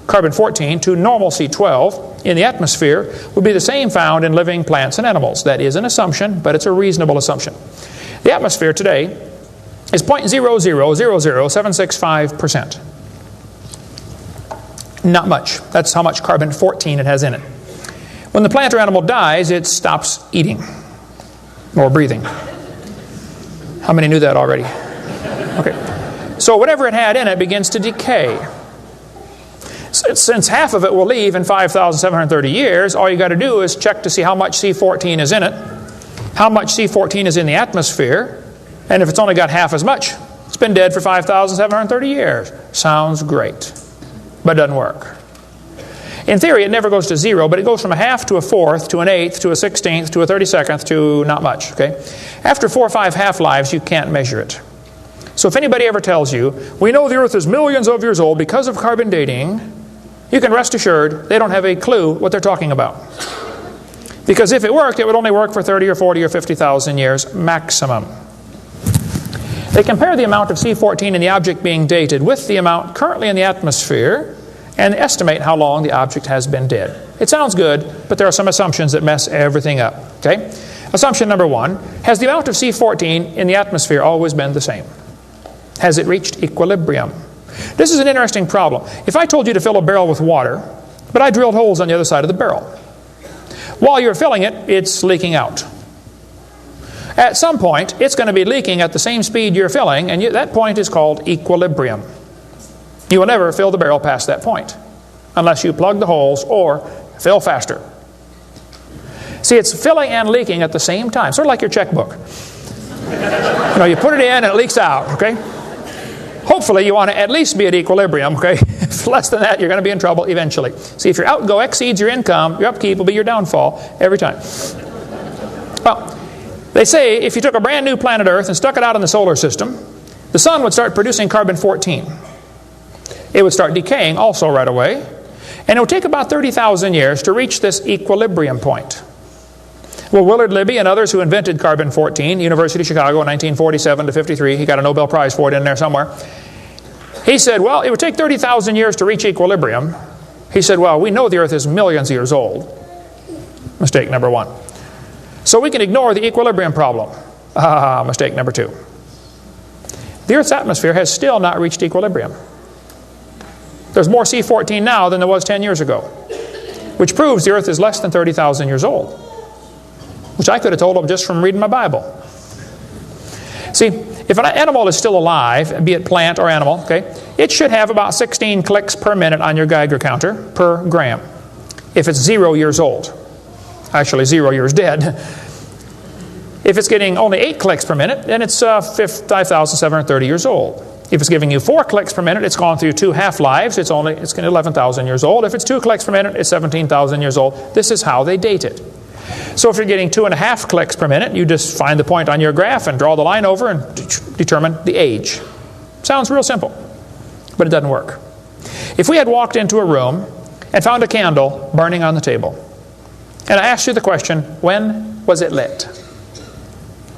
carbon-14 to normal C12 in the atmosphere would be the same found in living plants and animals. That is an assumption, but it's a reasonable assumption. The atmosphere today is 0.0000765%. Not much. That's how much carbon-14 it has in it. When the plant or animal dies, it stops eating or breathing. How many knew that already? Okay. So whatever it had in it begins to decay. Since half of it will leave in 5,730 years, all you got to do is check to see how much C14 is in it, how much C14 is in the atmosphere, and if it's only got half as much, it's been dead for 5,730 years. Sounds great, but it doesn't work. In theory, it never goes to zero, but it goes from a half to a fourth, to an eighth, to a 16th, to a 32nd, to not much, okay? After 4 or 5 half-lives, you can't measure it. So if anybody ever tells you, we know the Earth is millions of years old because of carbon dating, you can rest assured they don't have a clue what they're talking about. Because if it worked, it would only work for 30 or 40 or 50,000 years maximum. They compare the amount of C14 in the object being dated with the amount currently in the atmosphere, and estimate how long the object has been dead. It sounds good, but there are some assumptions that mess everything up. Okay? Assumption number 1, has the amount of C14 in the atmosphere always been the same? Has it reached equilibrium? This is an interesting problem. If I told you to fill a barrel with water, but I drilled holes on the other side of the barrel, while you're filling it, it's leaking out. At some point, it's going to be leaking at the same speed you're filling, and that point is called equilibrium. You will never fill the barrel past that point unless you plug the holes or fill faster. See, it's filling and leaking at the same time, sort of like your checkbook. You know, you put it in and it leaks out, okay? Hopefully you want to at least be at equilibrium, okay? If less than that, you're going to be in trouble eventually. See, if your outgo exceeds your income, your upkeep will be your downfall every time. Well, they say if you took a brand new planet Earth and stuck it out in the solar system, the sun would start producing carbon-14. It would start decaying also right away, and it would take about 30,000 years to reach this equilibrium point. Well, Willard Libby and others who invented carbon-14, University of Chicago in 1947 to 53, he got a Nobel Prize for it in there somewhere. He said, well, it would take 30,000 years to reach equilibrium. He said, well, we know the Earth is millions of years old. Mistake number one. So we can ignore the equilibrium problem. Mistake number two. The Earth's atmosphere has still not reached equilibrium. There's more C14 now than there was 10 years ago, which proves the Earth is less than 30,000 years old, which I could have told them just from reading my Bible. See, if an animal is still alive, be it plant or animal, okay, it should have about 16 clicks per minute on your Geiger counter per gram. If it's 0 years old. Actually, 0 years dead. If it's getting only 8 clicks per minute, then it's 5,730 years old. If it's giving you 4 clicks per minute, it's gone through 2 half-lives. It's 11,000 years old. If it's 2 clicks per minute, it's 17,000 years old. This is how they date it. So if you're getting 2.5 clicks per minute, you just find the point on your graph and draw the line over and determine the age. Sounds real simple, but it doesn't work. If we had walked into a room and found a candle burning on the table, and I asked you the question, when was it lit?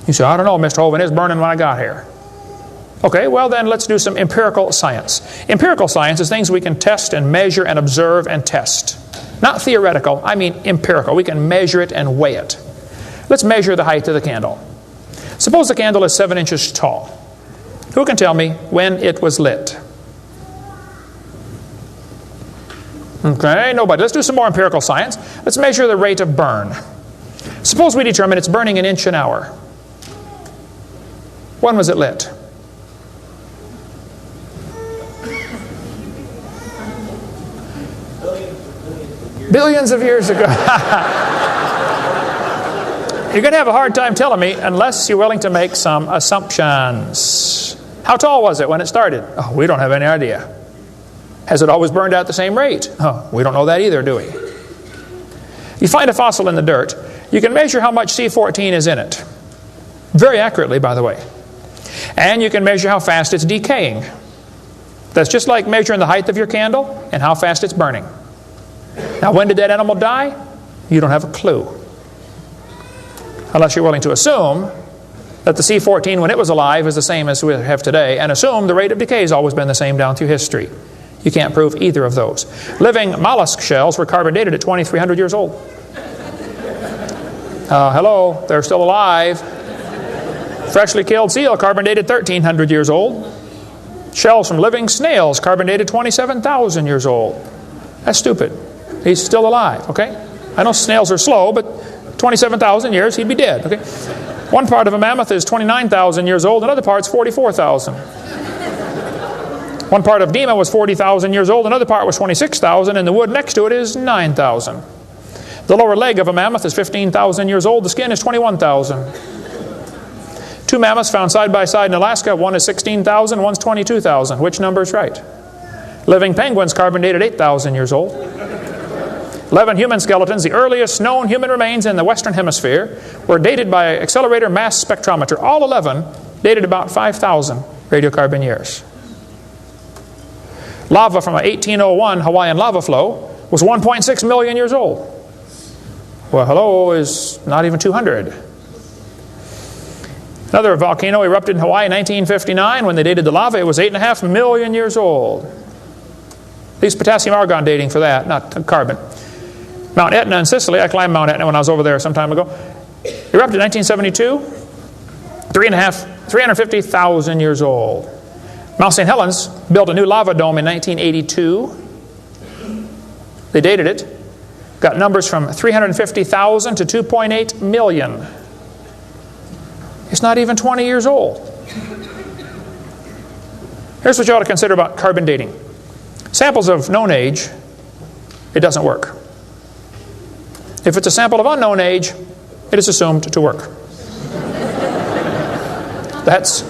You say, I don't know, Mr. Hovind, it's burning when I got here. Okay, well then let's do some empirical science. Empirical science is things we can test and measure and observe and test. Not theoretical, I mean empirical. We can measure it and weigh it. Let's measure the height of the candle. Suppose the candle is 7 inches tall. Who can tell me when it was lit? Okay, nobody. Let's do some more empirical science. Let's measure the rate of burn. Suppose we determine it's burning 1 inch an hour. When was it lit? Billions of years ago. You're going to have a hard time telling me unless you're willing to make some assumptions. How tall was it when it started? Oh, we don't have any idea. Has it always burned out at the same rate? Oh, we don't know that either, do we? You find a fossil in the dirt, you can measure how much C14 is in it. Very accurately, by the way. And you can measure how fast it's decaying. That's just like measuring the height of your candle and how fast it's burning. Now, when did that animal die? You don't have a clue. Unless you're willing to assume that the C14 when it was alive is the same as we have today, and assume the rate of decay has always been the same down through history. You can't prove either of those. Living mollusk shells were carbon dated at 2,300 years old. Hello, they're still alive. Freshly killed seal, carbon dated 1,300 years old. Shells from living snails, carbon dated 27,000 years old. That's stupid. He's still alive, okay? I know snails are slow, but 27,000 years, he'd be dead, okay? One part of a mammoth is 29,000 years old, another part's 44,000. One part of Dima was 40,000 years old, another part was 26,000, and the wood next to it is 9,000. The lower leg of a mammoth is 15,000 years old, the skin is 21,000. 2 mammoths found side by side in Alaska, one is 16,000, one's 22,000. Which number is right? Living penguins, carbon dated 8,000 years old. 11 human skeletons, the earliest known human remains in the Western Hemisphere, were dated by accelerator mass spectrometer. All 11 dated about 5,000 radiocarbon years. Lava from a 1801 Hawaiian lava flow was 1.6 million years old. Well, hello is not even 200. Another volcano erupted in Hawaii in 1959. When they dated the lava, it was 8.5 million years old. They used potassium argon dating for that, not carbon. Mount Etna in Sicily, I climbed Mount Etna when I was over there some time ago, erupted in 1972, 350,000 years old. Mount St. Helens built a new lava dome in 1982. They dated it, got numbers from 350,000 to 2.8 million. It's not even 20 years old. Here's what you ought to consider about carbon dating. Samples of known age, it doesn't work. If it's a sample of unknown age, it is assumed to work. That's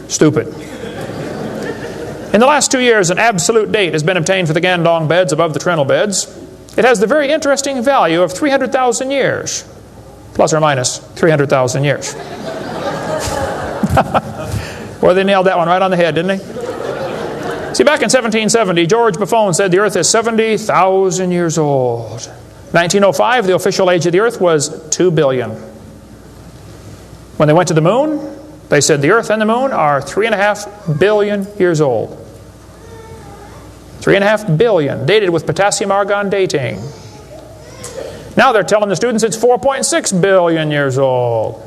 stupid. In the last 2 years, an absolute date has been obtained for the Gandong beds above the Trinal beds. It has the very interesting value of 300,000 years, plus or minus 300,000 years. Well, they nailed that one right on the head, didn't they? See, back in 1770, George Buffon said the Earth is 70,000 years old. 1905, the official age of the Earth was 2 billion. When they went to the moon, they said the Earth and the moon are 3.5 billion years old. 3.5 billion, dated with potassium argon dating. Now they're telling the students it's 4.6 billion years old.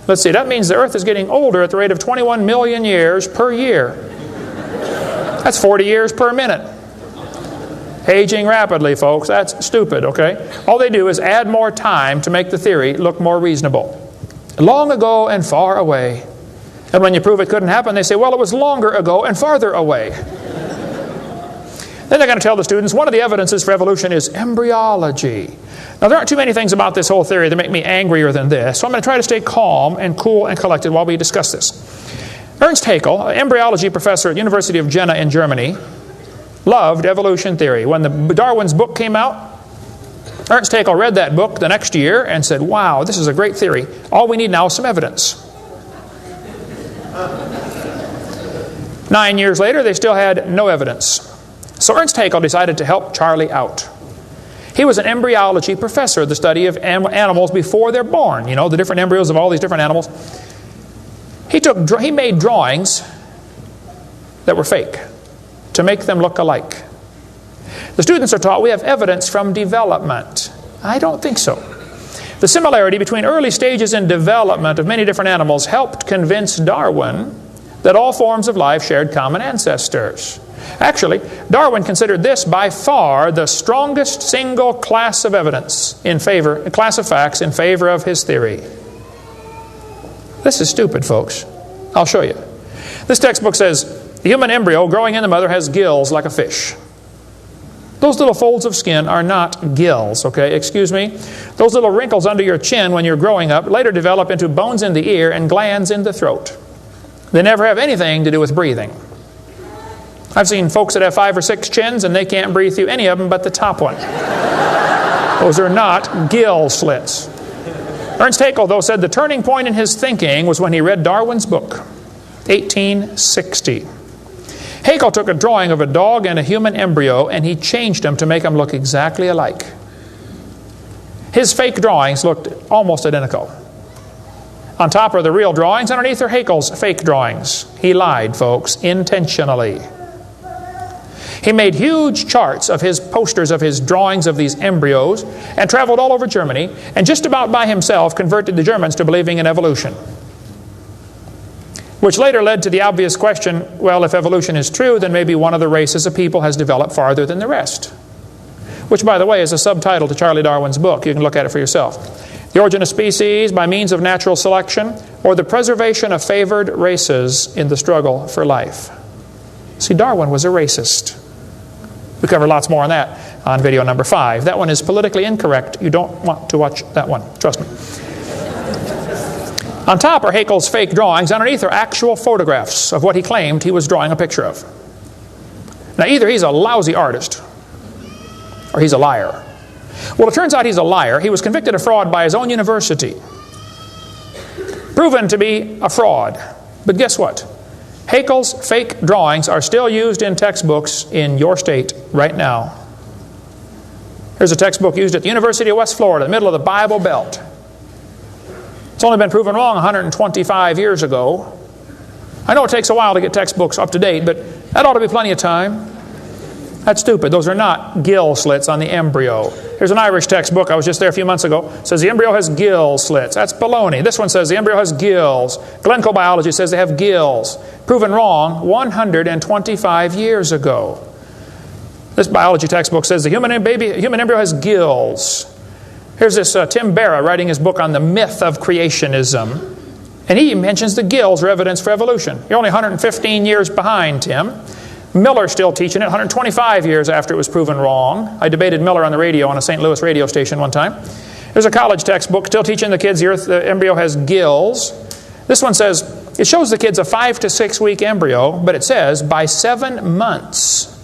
Let's see, that means the Earth is getting older at the rate of 21 million years per year. That's 40 years per minute. Aging rapidly, folks. That's stupid, okay? All they do is add more time to make the theory look more reasonable. Long ago and far away. And when you prove it couldn't happen, they say, well, it was longer ago and farther away. Then they're going to tell the students one of the evidences for evolution is embryology. Now, there aren't too many things about this whole theory that make me angrier than this, so I'm going to try to stay calm and cool and collected while we discuss this. Ernst Haeckel, an embryology professor at the University of Jena in Germany, loved evolution theory. When Darwin's book came out, Ernst Haeckel read that book the next year and said, wow, this is a great theory. All we need now is some evidence. 9 years later, they still had no evidence. So Ernst Haeckel decided to help Charlie out. He was an embryology professor, the study of animals before they're born. You know, the different embryos of all these different animals. He made drawings that were fake to make them look alike. The students are taught we have evidence from development. I don't think so. The similarity between early stages in development of many different animals helped convince Darwin that all forms of life shared common ancestors. Actually, Darwin considered this by far the strongest single class of evidence a class of facts in favor of his theory. This is stupid, folks. I'll show you. This textbook says, the human embryo growing in the mother has gills like a fish. Those little folds of skin are not gills, okay? Excuse me. Those little wrinkles under your chin when you're growing up later develop into bones in the ear and glands in the throat. They never have anything to do with breathing. I've seen folks that have 5 or 6 chins and they can't breathe through any of them but the top one. Those are not gill slits. Ernst Haeckel, though, said the turning point in his thinking was when he read Darwin's book, 1860. Haeckel took a drawing of a dog and a human embryo and he changed them to make them look exactly alike. His fake drawings looked almost identical. On top are the real drawings, underneath are Haeckel's fake drawings. He lied, folks, intentionally. He made huge charts of his posters of his drawings of these embryos and traveled all over Germany and just about by himself converted the Germans to believing in evolution. Which later led to the obvious question, well, if evolution is true, then maybe one of the races of people has developed farther than the rest. Which, by the way, is a subtitle to Charlie Darwin's book. You can look at it for yourself. The Origin of Species by Means of Natural Selection, or the Preservation of Favored Races in the Struggle for Life. See, Darwin was a racist. We cover lots more on that on video number 5. That one is politically incorrect. You don't want to watch that one. Trust me. On top are Haeckel's fake drawings. Underneath are actual photographs of what he claimed he was drawing a picture of. Now, either he's a lousy artist or he's a liar. Well, it turns out he's a liar. He was convicted of fraud by his own university. Proven to be a fraud. But guess what? Haeckel's fake drawings are still used in textbooks in your state right now. Here's a textbook used at the University of West Florida, in the middle of the Bible Belt. It's only been proven wrong 125 years ago. I know it takes a while to get textbooks up to date, but that ought to be plenty of time. That's stupid. Those are not gill slits on the embryo. Here's an Irish textbook. I was just there a few months ago. It says the embryo has gill slits. That's baloney. This one says the embryo has gills. Glencoe Biology says they have gills. Proven wrong 125 years ago. This biology textbook says the human embryo has gills. Here's this Tim Barra writing his book on the myth of creationism. And he mentions the gills are evidence for evolution. You're only 115 years behind, Tim. Miller's still teaching it 125 years after it was proven wrong. I debated Miller on the radio on a St. Louis radio station one time. There's a college textbook still teaching the kids the embryo has gills. This one says, it shows the kids a 5 to 6 week embryo, but it says by 7 months,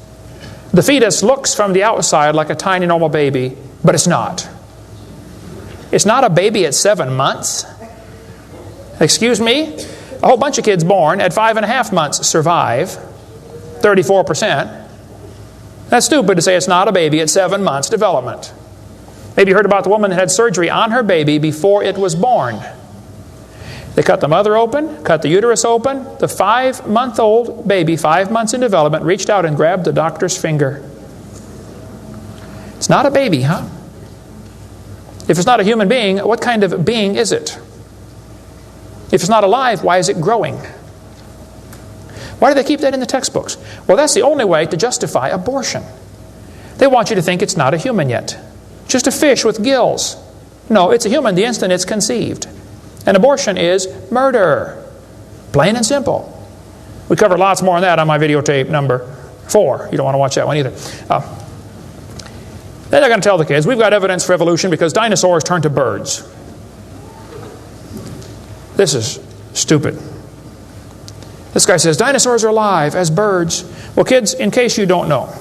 the fetus looks from the outside like a tiny normal baby, but it's not. It's not a baby at 7 months. Excuse me? A whole bunch of kids born at 5.5 months survive, 34%. That's stupid to say it's not a baby at 7 months development. Maybe you heard about the woman that had surgery on her baby before it was born. They cut the mother open, cut the uterus open. The 5-month-old baby, 5 months in development, reached out and grabbed the doctor's finger. It's not a baby, huh? If it's not a human being, what kind of being is it? If it's not alive, why is it growing? Why do they keep that in the textbooks? Well, that's the only way to justify abortion. They want you to think it's not a human yet. Just a fish with gills. No, it's a human the instant it's conceived. And abortion is murder. Plain and simple. We covered lots more on that on my videotape number 4. You don't want to watch that one either. Then they're going to tell the kids, we've got evidence for evolution because dinosaurs turned to birds. This is stupid. This guy says, dinosaurs are alive as birds. Well, kids, in case you don't know,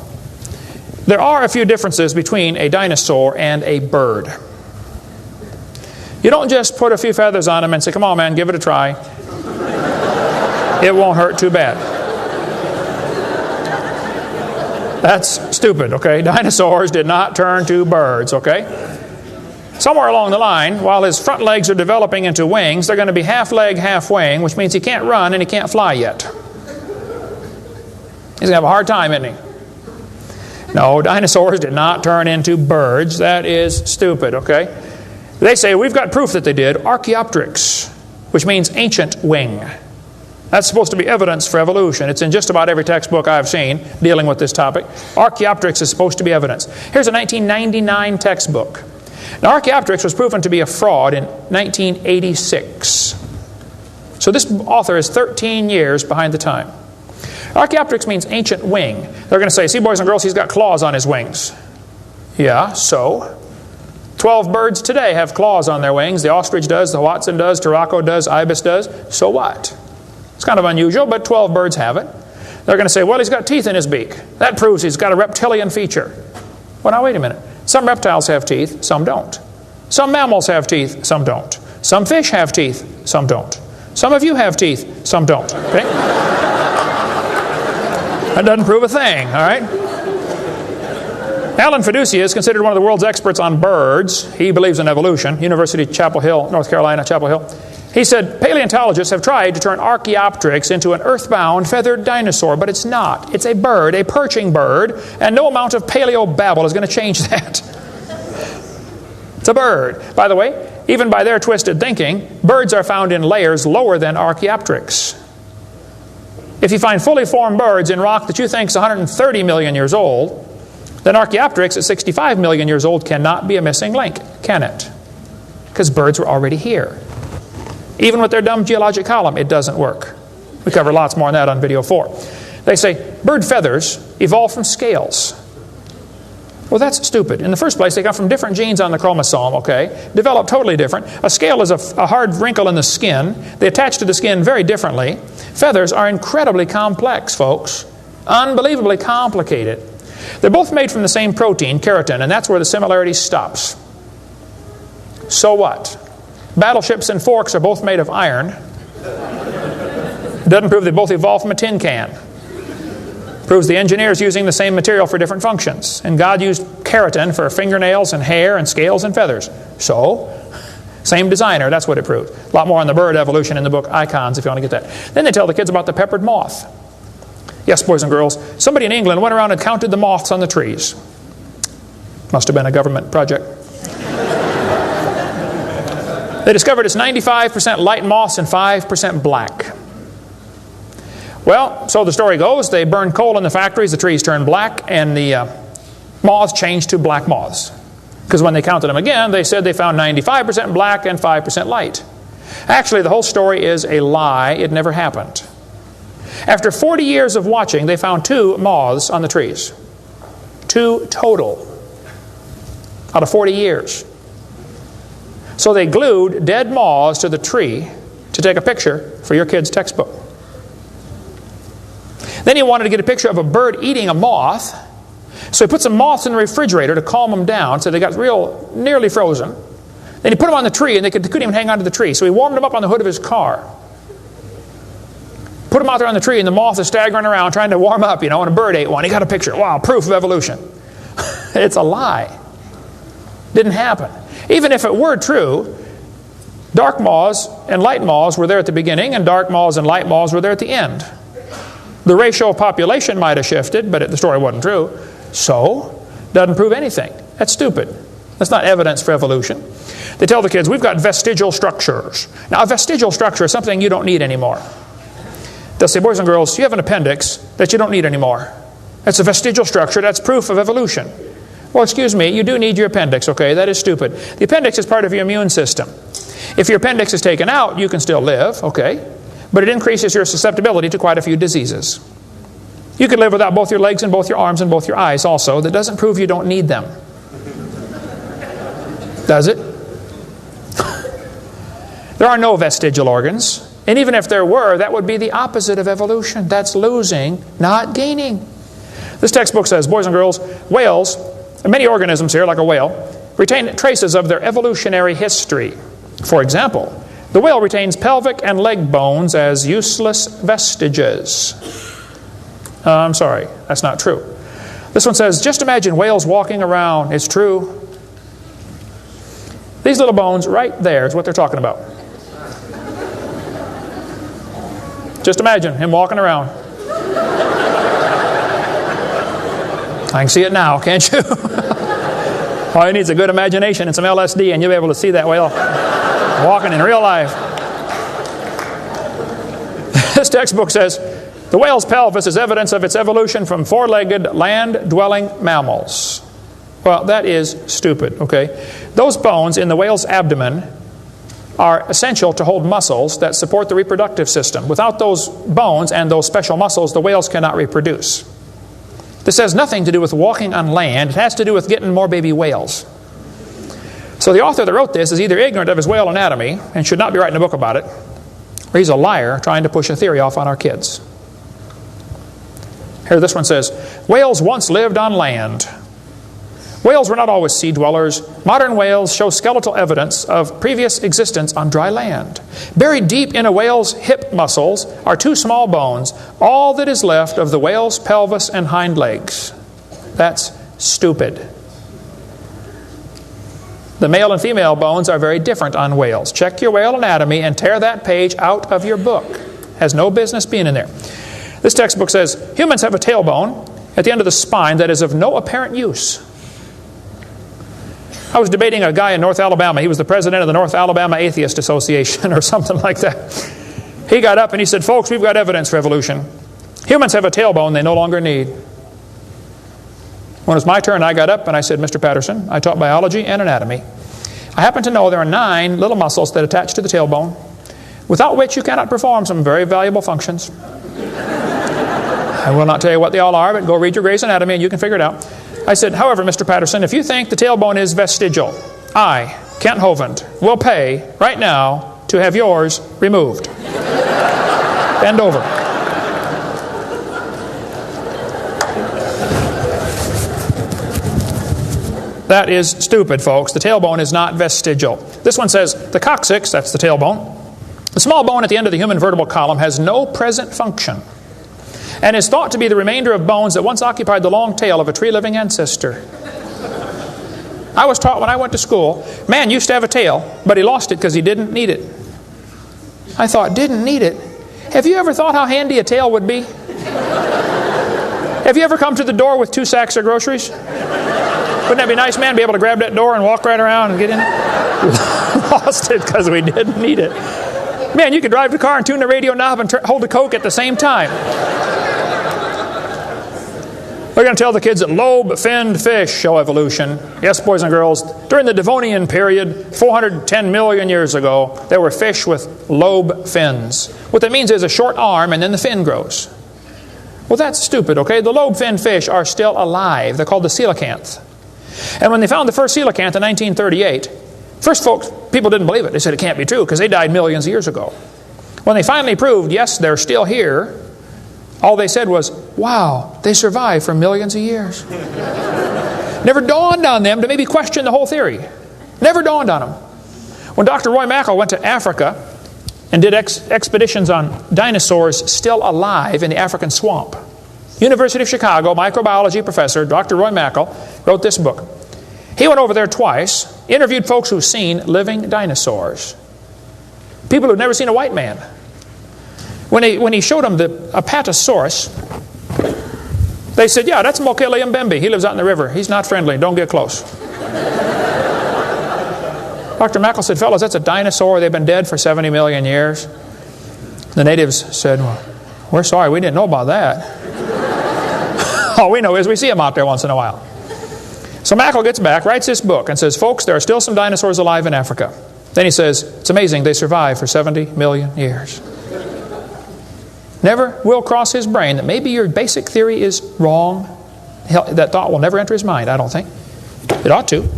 there are a few differences between a dinosaur and a bird. You don't just put a few feathers on them and say, come on, man, give it a try. It won't hurt too bad. That's stupid, okay? Dinosaurs did not turn to birds, okay? Somewhere along the line, while his front legs are developing into wings, they're going to be half leg, half wing, which means he can't run and he can't fly yet. He's going to have a hard time, isn't he? No, dinosaurs did not turn into birds. That is stupid, okay? They say, we've got proof that they did. Archaeopteryx, which means ancient wing. That's supposed to be evidence for evolution. It's in just about every textbook I've seen dealing with this topic. Archaeopteryx is supposed to be evidence. Here's a 1999 textbook. Now, Archaeopteryx was proven to be a fraud in 1986. So this author is 13 years behind the time. Archaeopteryx means ancient wing. They're going to say, see, boys and girls, he's got claws on his wings. Yeah, so? 12 birds today have claws on their wings. The ostrich does, the Watson does, Turako does, ibis does. So what? It's kind of unusual, but 12 birds have it. They're going to say, well, he's got teeth in his beak. That proves he's got a reptilian feature. Well, now wait a minute. Some reptiles have teeth, some don't. Some mammals have teeth, some don't. Some fish have teeth, some don't. Some of you have teeth, some don't. Okay? That doesn't prove a thing, all right? Alan Fiducia is considered one of the world's experts on birds. He believes in evolution. University of Chapel Hill, North Carolina, Chapel Hill. He said, paleontologists have tried to turn Archaeopteryx into an earthbound feathered dinosaur, but it's not. It's a bird, a perching bird, and no amount of paleo-babble is going to change that. It's a bird. By the way, even by their twisted thinking, birds are found in layers lower than Archaeopteryx. If you find fully formed birds in rock that you think is 130 million years old, then Archaeopteryx at 65 million years old cannot be a missing link, can it? Because birds were already here. Even with their dumb geologic column, it doesn't work. We cover lots more on that on video 4. They say bird feathers evolved from scales. Well, that's stupid. In the first place, they come from different genes on the chromosome, okay? Developed totally different. A scale is a hard wrinkle in the skin. They attach to the skin very differently. Feathers are incredibly complex, folks. Unbelievably complicated. They're both made from the same protein, keratin, and that's where the similarity stops. So what? Battleships and forks are both made of iron. It doesn't prove they both evolved from a tin can. It proves the engineers using the same material for different functions. And God used keratin for fingernails and hair and scales and feathers. So, same designer, that's what it proved. A lot more on the bird evolution in the book Icons if you want to get that. Then they tell the kids about the peppered moth. Yes, boys and girls, somebody in England went around and counted the moths on the trees. Must have been a government project. They discovered it's 95% light moths and 5% black. Well, so the story goes, they burned coal in the factories, the trees turned black, and the moths changed to black moths. Because when they counted them again, they said they found 95% black and 5% light. Actually, the whole story is a lie. It never happened. After 40 years of watching, they found 2 moths on the trees. 2 total out of 40 years. So they glued dead moths to the tree to take a picture for your kid's textbook. Then he wanted to get a picture of a bird eating a moth. So he put some moths in the refrigerator to calm them down so they got nearly frozen. Then he put them on the tree and they couldn't even hang onto the tree. So he warmed them up on the hood of his car. Put them out there on the tree and the moth is staggering around trying to warm up, and a bird ate one. He got a picture. Wow, proof of evolution. It's a lie. Didn't happen. Even if it were true, dark moths and light moths were there at the beginning, and dark moths and light moths were there at the end. The ratio of population might have shifted, but the story wasn't true. So, doesn't prove anything. That's stupid. That's not evidence for evolution. They tell the kids, we've got vestigial structures. Now, a vestigial structure is something you don't need anymore. They'll say, boys and girls, you have an appendix that you don't need anymore. That's a vestigial structure. That's proof of evolution. Well, excuse me, you do need your appendix, okay? That is stupid. The appendix is part of your immune system. If your appendix is taken out, you can still live, okay? But it increases your susceptibility to quite a few diseases. You could live without both your legs and both your arms and both your eyes also. That doesn't prove you don't need them. Does it? There are no vestigial organs. And even if there were, that would be the opposite of evolution. That's losing, not gaining. This textbook says, boys and girls, whales, and many organisms here, like a whale, retain traces of their evolutionary history. For example, the whale retains pelvic and leg bones as useless vestiges. I'm sorry, that's not true. This one says, just imagine whales walking around. It's true. These little bones right there is what they're talking about. Just imagine him walking around. I can see it now, can't you? All you need is a good imagination and some LSD and you'll be able to see that whale walking in real life. This textbook says, the whale's pelvis is evidence of its evolution from 4-legged land-dwelling mammals. Well, that is stupid, okay? Those bones in the whale's abdomen are essential to hold muscles that support the reproductive system. Without those bones and those special muscles, the whales cannot reproduce. This has nothing to do with walking on land. It has to do with getting more baby whales. So the author that wrote this is either ignorant of his whale anatomy and should not be writing a book about it, or he's a liar trying to push a theory off on our kids. Here, this one says, whales once lived on land. Whales were not always sea dwellers. Modern whales show skeletal evidence of previous existence on dry land. Buried deep in a whale's hip muscles are 2 small bones, all that is left of the whale's pelvis and hind legs. That's stupid. The male and female bones are very different on whales. Check your whale anatomy and tear that page out of your book. Has no business being in there. This textbook says, humans have a tailbone at the end of the spine that is of no apparent use. I was debating a guy in North Alabama. He was the president of the North Alabama Atheist Association or something like that. He got up and he said, folks, we've got evidence for evolution. Humans have a tailbone they no longer need. When it was my turn, I got up and I said, Mr. Patterson, I taught biology and anatomy. I happen to know there are 9 little muscles that attach to the tailbone, without which you cannot perform some very valuable functions. I will not tell you what they all are, but go read your Gray's Anatomy and you can figure it out. I said, however, Mr. Patterson, if you think the tailbone is vestigial, I, Kent Hovind, will pay right now to have yours removed. Bend over. That is stupid, folks. The tailbone is not vestigial. This one says, the coccyx, that's the tailbone, the small bone at the end of the human vertebral column, has no present function and is thought to be the remainder of bones that once occupied the long tail of a tree-living ancestor. I was taught when I went to school, man used to have a tail, but he lost it because he didn't need it. I thought, didn't need it? Have you ever thought how handy a tail would be? Have you ever come to the door with 2 sacks of groceries? Wouldn't that be nice, man? Be able to grab that door and walk right around and get in it? Lost it because we didn't need it. Man, you could drive the car and tune the radio knob and hold the Coke at the same time. We're going to going to tell the kids that lobe-finned fish show evolution. Yes, boys and girls, during the Devonian period, 410 million years ago, there were fish with lobe fins. What that means is a short arm and then the fin grows. Well, that's stupid, okay? The lobe-finned fish are still alive. They're called the coelacanth. And when they found the first coelacanth in 1938, first people didn't believe it. They said it can't be true because they died millions of years ago. When they finally proved, yes, they're still here, all they said was, wow, they survived for millions of years. Never dawned on them to maybe question the whole theory. Never dawned on them. When Dr. Roy Mackal went to Africa and did expeditions on dinosaurs still alive in the African swamp, University of Chicago microbiology professor Dr. Roy Mackal wrote this book. He went over there twice, interviewed folks who've seen living dinosaurs. People who've never seen a white man. When he showed them the Apatosaurus, they said, yeah, that's Mokele Mbembe. He lives out in the river. He's not friendly. Don't get close. Dr. Mackal said, fellas, that's a dinosaur. They've been dead for 70 million years. The natives said, well, we're sorry. We didn't know about that. All we know is we see them out there once in a while. So Mackal gets back, writes this book, and says, folks, there are still some dinosaurs alive in Africa. Then he says, it's amazing. They survived for 70 million years. Never will cross his brain that maybe your basic theory is wrong. That thought will never enter his mind, I don't think. It ought to.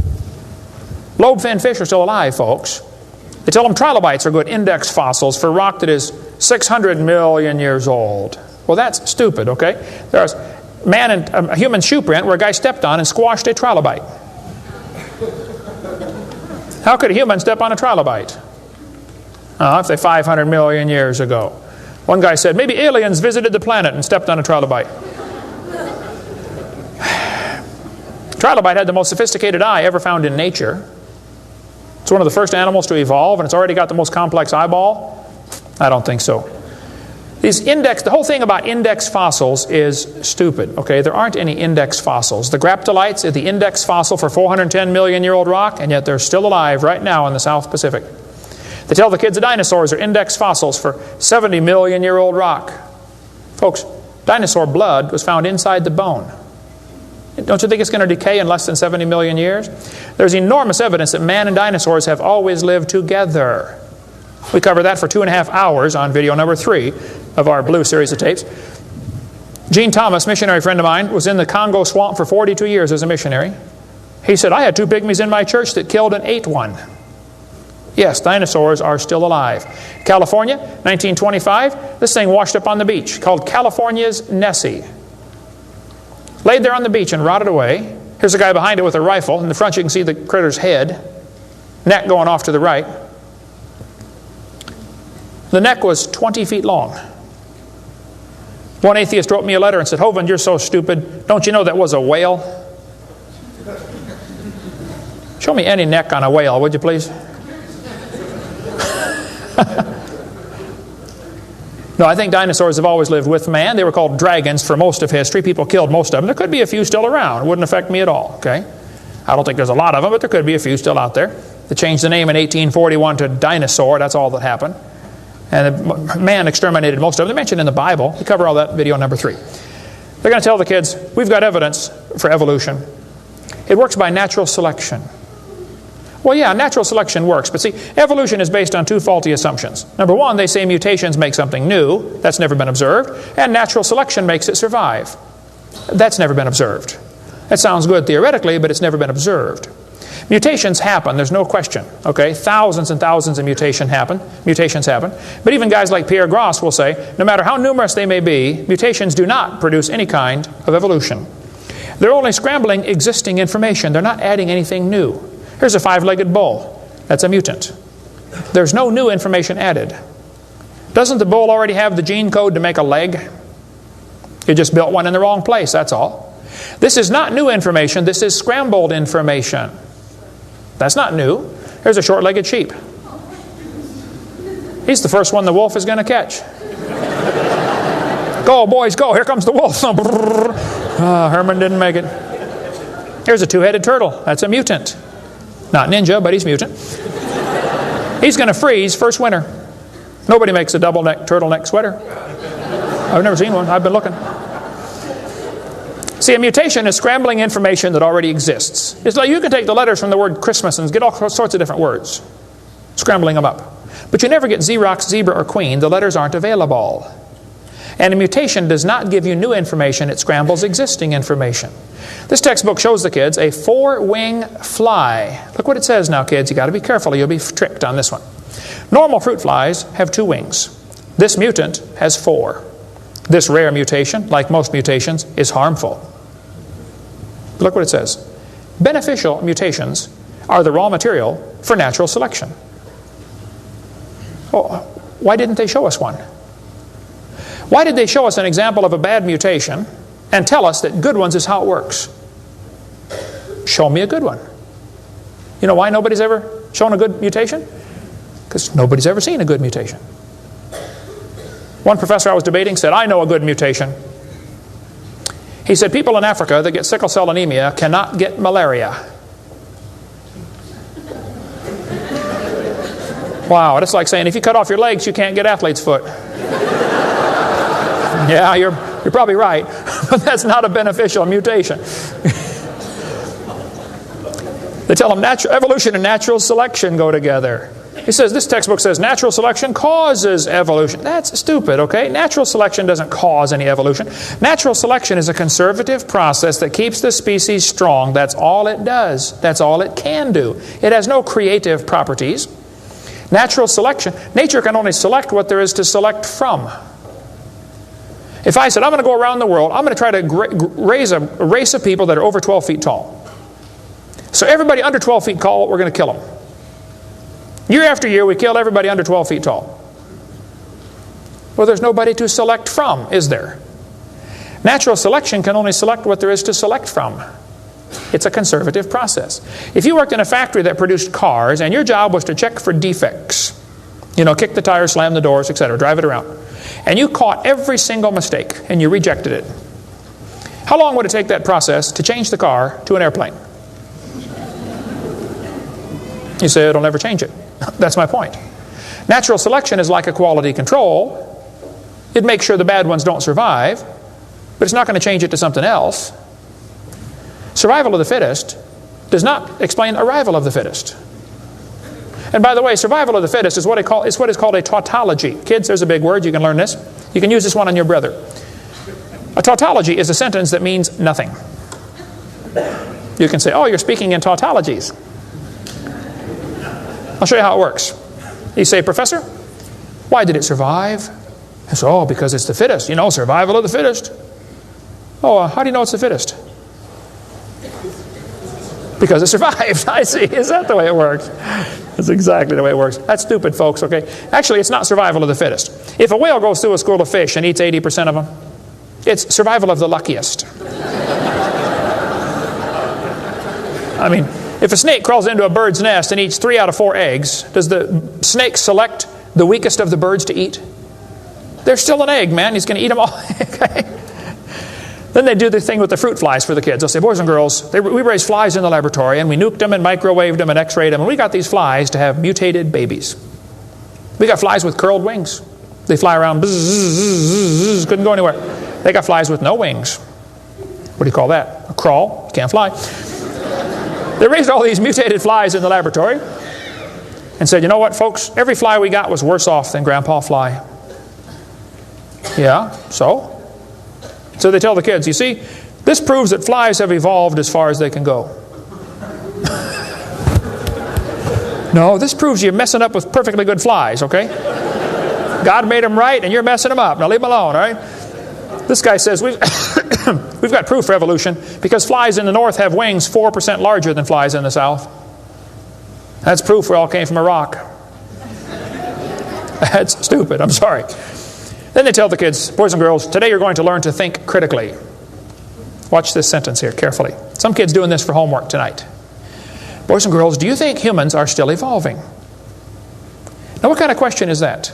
Lobe-finned fish are still alive, folks. They tell them trilobites are good index fossils for rock that is 600 million years old. Well, that's stupid, okay? There's a human shoe print where a guy stepped on and squashed a trilobite. How could a human step on a trilobite? If they're 500 million years ago. One guy said, maybe aliens visited the planet and stepped on a trilobite. Trilobite had the most sophisticated eye ever found in nature. It's one of the first animals to evolve, and it's already got the most complex eyeball. I don't think so. The whole thing about index fossils is stupid. Okay, there aren't any index fossils. The graptolites are the index fossil for 410 million year old rock, and yet they're still alive right now in the South Pacific. They tell the kids the dinosaurs are index fossils for 70 million year old rock. Folks, dinosaur blood was found inside the bone. Don't you think it's going to decay in less than 70 million years? There's enormous evidence that man and dinosaurs have always lived together. We covered that for 2.5 hours on video number 3 of our blue series of tapes. Gene Thomas, missionary friend of mine, was in the Congo swamp for 42 years as a missionary. He said, I had 2 pygmies in my church that killed and ate one. Yes, dinosaurs are still alive. California, 1925, this thing washed up on the beach called California's Nessie. Laid there on the beach and rotted away. Here's a guy behind it with a rifle. In the front you can see the critter's head. Neck going off to the right. The neck was 20 feet long. One atheist wrote me a letter and said, Hovind, you're so stupid. Don't you know that was a whale? Show me any neck on a whale, would you please? No, I think dinosaurs have always lived with man. They were called dragons for most of history. People killed most of them. There could be a few still around. It wouldn't affect me at all, okay? I don't think there's a lot of them, but there could be a few still out there. They changed the name in 1841 to dinosaur. That's all that happened. And man exterminated most of them. They're mentioned in the Bible. We cover all that in video number 3. They're going to tell the kids, we've got evidence for evolution. It works by natural selection. Well, yeah, natural selection works. But see, evolution is based on 2 faulty assumptions. Number 1, they say mutations make something new. That's never been observed. And natural selection makes it survive. That's never been observed. That sounds good theoretically, but it's never been observed. Mutations happen, there's no question. Okay, thousands and thousands of mutations happen. But even guys like Pierre Gross will say, no matter how numerous they may be, mutations do not produce any kind of evolution. They're only scrambling existing information. They're not adding anything new. Here's a 5-legged bull. That's a mutant. There's no new information added. Doesn't the bull already have the gene code to make a leg? You just built one in the wrong place, that's all. This is not new information. This is scrambled information. That's not new. Here's a short-legged sheep. He's the first one the wolf is going to catch. Go, boys, go. Here comes the wolf. Herman didn't make it. Here's a 2-headed turtle. That's a mutant. Not ninja, but he's mutant. He's going to freeze first winter. Nobody makes a turtleneck sweater. I've never seen one. I've been looking. See, a mutation is scrambling information that already exists. It's like you can take the letters from the word Christmas and get all sorts of different words, scrambling them up. But you never get Xerox, zebra, or queen. The letters aren't available. And a mutation does not give you new information. It scrambles existing information. This textbook shows the kids a 4-wing fly. Look what it says now, kids. You've got to be careful or you'll be tricked on this one. Normal fruit flies have 2 wings. This mutant has 4. This rare mutation, like most mutations, is harmful. Look what it says. Beneficial mutations are the raw material for natural selection. Oh, why didn't they show us one? Why did they show us an example of a bad mutation and tell us that good ones is how it works? Show me a good one. You know why nobody's ever shown a good mutation? Because nobody's ever seen a good mutation. One professor I was debating said, I know a good mutation. He said, people in Africa that get sickle cell anemia cannot get malaria. Wow, that's like saying if you cut off your legs, you can't get athlete's foot. Yeah, you're probably right, but that's not a beneficial mutation. They tell them evolution and natural selection go together. He says, this textbook says natural selection causes evolution. That's stupid, okay? Natural selection doesn't cause any evolution. Natural selection is a conservative process that keeps the species strong. That's all it does. That's all it can do. It has no creative properties. Natural selection, nature can only select what there is to select from. If I said, I'm going to go around the world, I'm going to try to raise a race of people that are over 12 feet tall. So everybody under 12 feet tall, we're going to kill them. Year after year, we kill everybody under 12 feet tall. Well, there's nobody to select from, is there? Natural selection can only select what there is to select from. It's a conservative process. If you worked in a factory that produced cars and your job was to check for defects, you know, kick the tires, slam the doors, etc., drive it around, and you caught every single mistake and you rejected it, how long would it take that process to change the car to an airplane? You say it'll never change it. That's my point. Natural selection is like a quality control. It makes sure the bad ones don't survive, but it's not going to change it to something else. Survival of the fittest does not explain arrival of the fittest. And by the way, survival of the fittest is what is called a tautology. Kids, there's a big word. You can learn this. You can use this one on your brother. A tautology is a sentence that means nothing. You can say, oh, you're speaking in tautologies. I'll show you how it works. You say, Professor, why did it survive? I say, oh, because it's the fittest. You know, survival of the fittest. Oh, how do you know it's the fittest? Because it survived. I see. Is that the way it works? That's exactly the way it works. That's stupid, folks, okay? Actually, it's not survival of the fittest. If a whale goes through a school of fish and eats 80% of them, it's survival of the luckiest. I mean, if a snake crawls into a bird's nest and eats 3 out of 4 eggs, does the snake select the weakest of the birds to eat? There's still an egg, man. He's going to eat them all. Okay? Then they do the thing with the fruit flies for the kids. They'll say, boys and girls, we raised flies in the laboratory and we nuked them and microwaved them and x-rayed them, and we got these flies to have mutated babies. We got flies with curled wings. They fly around, bzz, bzz, bzz, couldn't go anywhere. They got flies with no wings. What do you call that? A crawl? You can't fly. They raised all these mutated flies in the laboratory and said, you know what, folks? Every fly we got was worse off than Grandpa Fly. Yeah, so? So they tell the kids, you see, this proves that flies have evolved as far as they can go. No, this proves you're messing up with perfectly good flies, okay? God made them right and you're messing them up. Now leave them alone, all right? This guy says, we've got proof for evolution because flies in the north have wings 4% larger than flies in the south. That's proof we all came from a rock. That's stupid, I'm sorry. Then they tell the kids, boys and girls, today you're going to learn to think critically. Watch this sentence here carefully. Some kids doing this for homework tonight. Boys and girls, do you think humans are still evolving? Now what kind of question is that?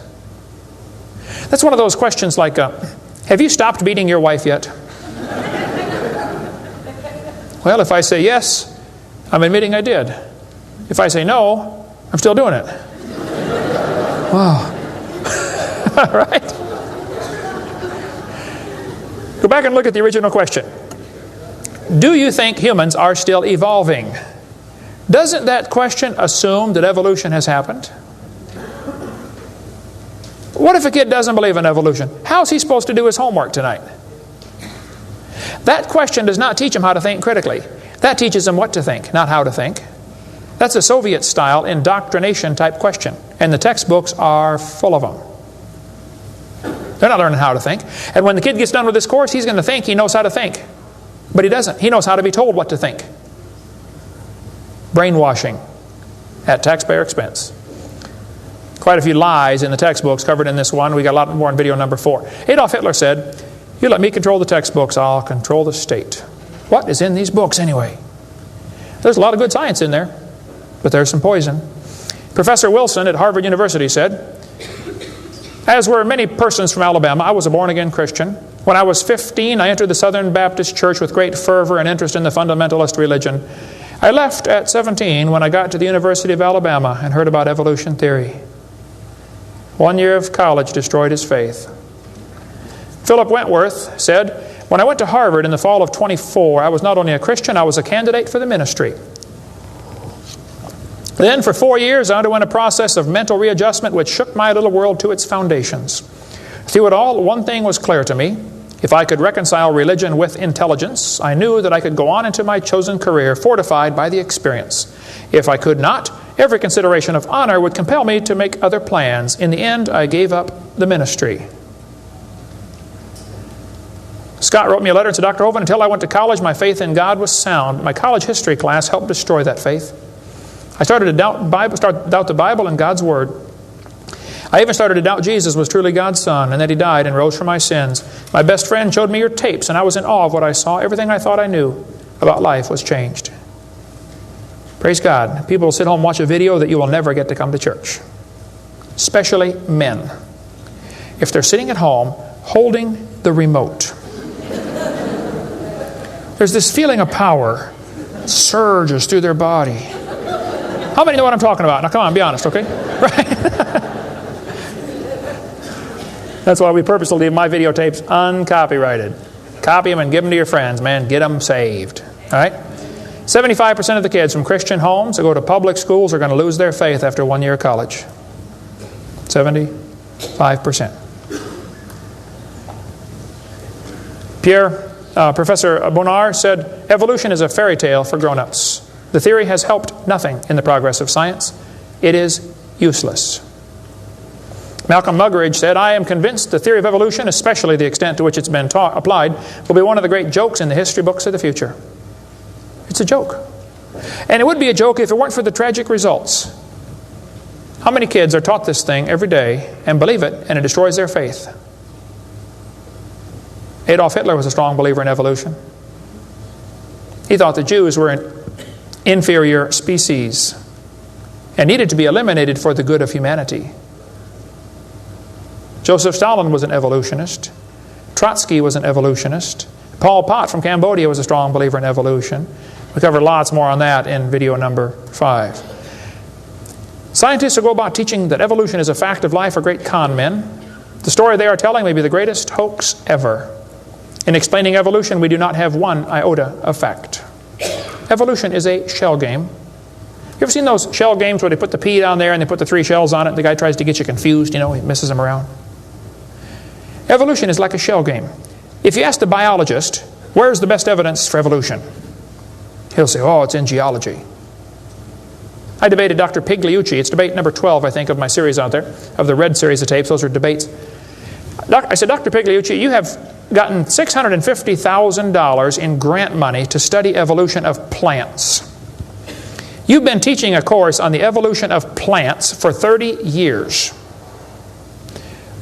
That's one of those questions like, have you stopped beating your wife yet? Well, if I say yes, I'm admitting I did. If I say no, I'm still doing it. Wow. All right. Go back and look at the original question. Do you think humans are still evolving? Doesn't that question assume that evolution has happened? What if a kid doesn't believe in evolution? How's he supposed to do his homework tonight? That question does not teach him how to think critically. That teaches him what to think, not how to think. That's a Soviet-style indoctrination type question. And the textbooks are full of them. They're not learning how to think. And when the kid gets done with this course, he's going to think he knows how to think. But he doesn't. He knows how to be told what to think. Brainwashing at taxpayer expense. Quite a few lies in the textbooks covered in this one. We got a lot more in video number 4. Adolf Hitler said, "You let me control the textbooks, I'll control the state." What is in these books anyway? There's a lot of good science in there, but there's some poison. Professor Wilson at Harvard University said, "As were many persons from Alabama, I was a born-again Christian. When I was 15, I entered the Southern Baptist Church with great fervor and interest in the fundamentalist religion. I left at 17 when I got to the University of Alabama and heard about evolution theory. 1 year of college destroyed his faith." Philip Wentworth said, "When I went to Harvard in the fall of 24, I was not only a Christian, I was a candidate for the ministry. Then for 4 years I underwent a process of mental readjustment which shook my little world to its foundations. Through it all, one thing was clear to me. If I could reconcile religion with intelligence, I knew that I could go on into my chosen career fortified by the experience. If I could not, every consideration of honor would compel me to make other plans. In the end, I gave up the ministry." Scott wrote me a letter and said, "Dr. Hovind, until I went to college, my faith in God was sound. My college history class helped destroy that faith. I started to doubt the Bible and God's Word. I even started to doubt Jesus was truly God's Son and that He died and rose for my sins. My best friend showed me your tapes and I was in awe of what I saw. Everything I thought I knew about life was changed." Praise God. People will sit home and watch a video that you will never get to come to church. Especially men. If they're sitting at home holding the remote. There's this feeling of power surges through their body. How many know what I'm talking about? Now come on, be honest, okay? Right? That's why we purposely leave my videotapes uncopyrighted. Copy them and give them to your friends, man. Get them saved. All right? 75% of the kids from Christian homes that go to public schools are going to lose their faith after 1 year of college. 75%. Professor Bonar said, "Evolution is a fairy tale for grown-ups. The theory has helped nothing in the progress of science. It is useless." Malcolm Muggeridge said, "I am convinced the theory of evolution, especially the extent to which it's been applied, will be one of the great jokes in the history books of the future." It's a joke. And it would be a joke if it weren't for the tragic results. How many kids are taught this thing every day and believe it, and it destroys their faith? Adolf Hitler was a strong believer in evolution. He thought the Jews were an inferior species and needed to be eliminated for the good of humanity. Joseph Stalin was an evolutionist. Trotsky was an evolutionist. Pol Pot from Cambodia was a strong believer in evolution. We covered lots more on that in video number 5. Scientists who go about teaching that evolution is a fact of life are great con men. The story they are telling may be the greatest hoax ever. In explaining evolution, we do not have one iota of fact. Evolution is a shell game. You ever seen those shell games where they put the pea down there and they put the 3 shells on it and the guy tries to get you confused, you know, he messes them around? Evolution is like a shell game. If you ask the biologist, where's the best evidence for evolution? He'll say, oh, it's in geology. I debated Dr. Pigliucci. It's debate number 12, I think, of my series out there, of the red series of tapes. Those are debates. I said, Dr. Pigliucci, you have gotten $650,000 in grant money to study evolution of plants. You've been teaching a course on the evolution of plants for 30 years.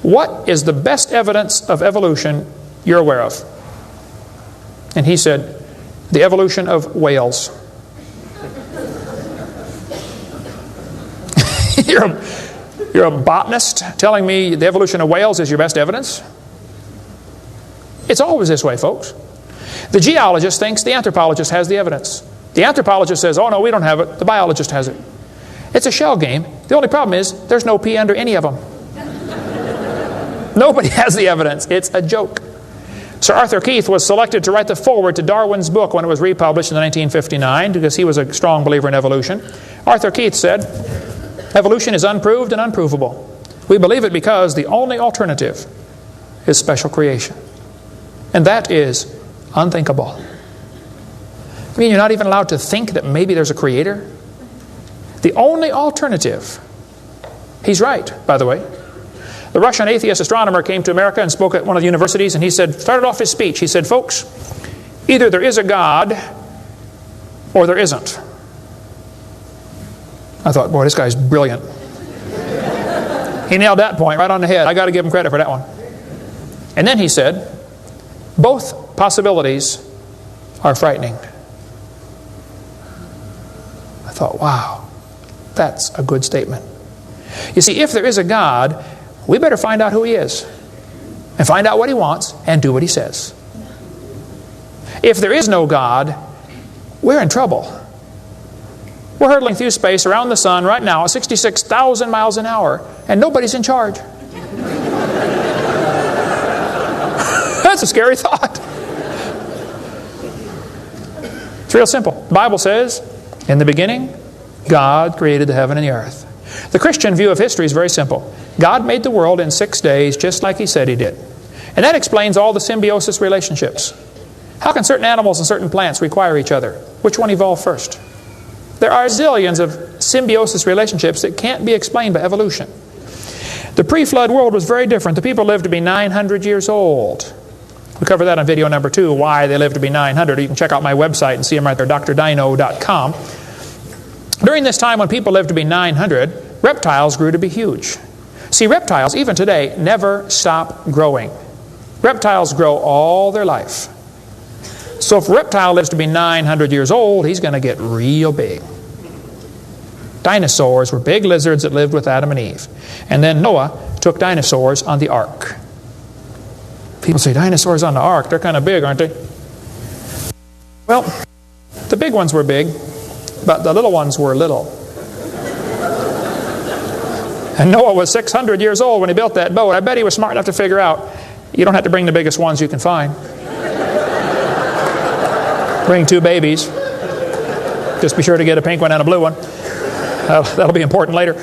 What is the best evidence of evolution you're aware of? And he said, the evolution of whales. You're a botanist telling me the evolution of whales is your best evidence? It's always this way, folks. The geologist thinks the anthropologist has the evidence. The anthropologist says, oh no, we don't have it. The biologist has it. It's a shell game. The only problem is there's no P under any of them. Nobody has the evidence. It's a joke. Sir Arthur Keith was selected to write the foreword to Darwin's book when it was republished in 1959 because he was a strong believer in evolution. Arthur Keith said, "Evolution is unproved and unprovable. We believe it because the only alternative is special creation. And that is unthinkable." I mean, you're not even allowed to think that maybe there's a creator? The only alternative. He's right, by the way. The Russian atheist astronomer came to America and spoke at one of the universities, and he started off his speech. He said, "Folks, either there is a God or there isn't." I thought, boy, this guy's brilliant. He nailed that point right on the head. I got to give him credit for that one. And then he said, "Both possibilities are frightening." I thought, wow, that's a good statement. You see, if there is a God, we better find out who He is and find out what He wants and do what He says. If there is no God, we're in trouble. We're hurtling through space around the sun right now at 66,000 miles an hour, and nobody's in charge. That's a scary thought. It's real simple. The Bible says, in the beginning, God created the heaven and the earth. The Christian view of history is very simple. God made the world in 6 days just like He said He did. And that explains all the symbiosis relationships. How can certain animals and certain plants require each other? Which one evolved first? There are zillions of symbiosis relationships that can't be explained by evolution. The pre-flood world was very different. The people lived to be 900 years old. We cover that on video number 2, why they lived to be 900. You can check out my website and see them right there, drdino.com. During this time when people lived to be 900, reptiles grew to be huge. See, reptiles, even today, never stop growing. Reptiles grow all their life. So if a reptile lives to be 900 years old, he's going to get real big. Dinosaurs were big lizards that lived with Adam and Eve. And then Noah took dinosaurs on the ark. People say, dinosaurs on the ark, they're kind of big, aren't they? Well, the big ones were big, but the little ones were little. And Noah was 600 years old when he built that boat. I bet he was smart enough to figure out, you don't have to bring the biggest ones you can find. Bring 2 babies. Just be sure to get a pink one and a blue one. That'll be important later.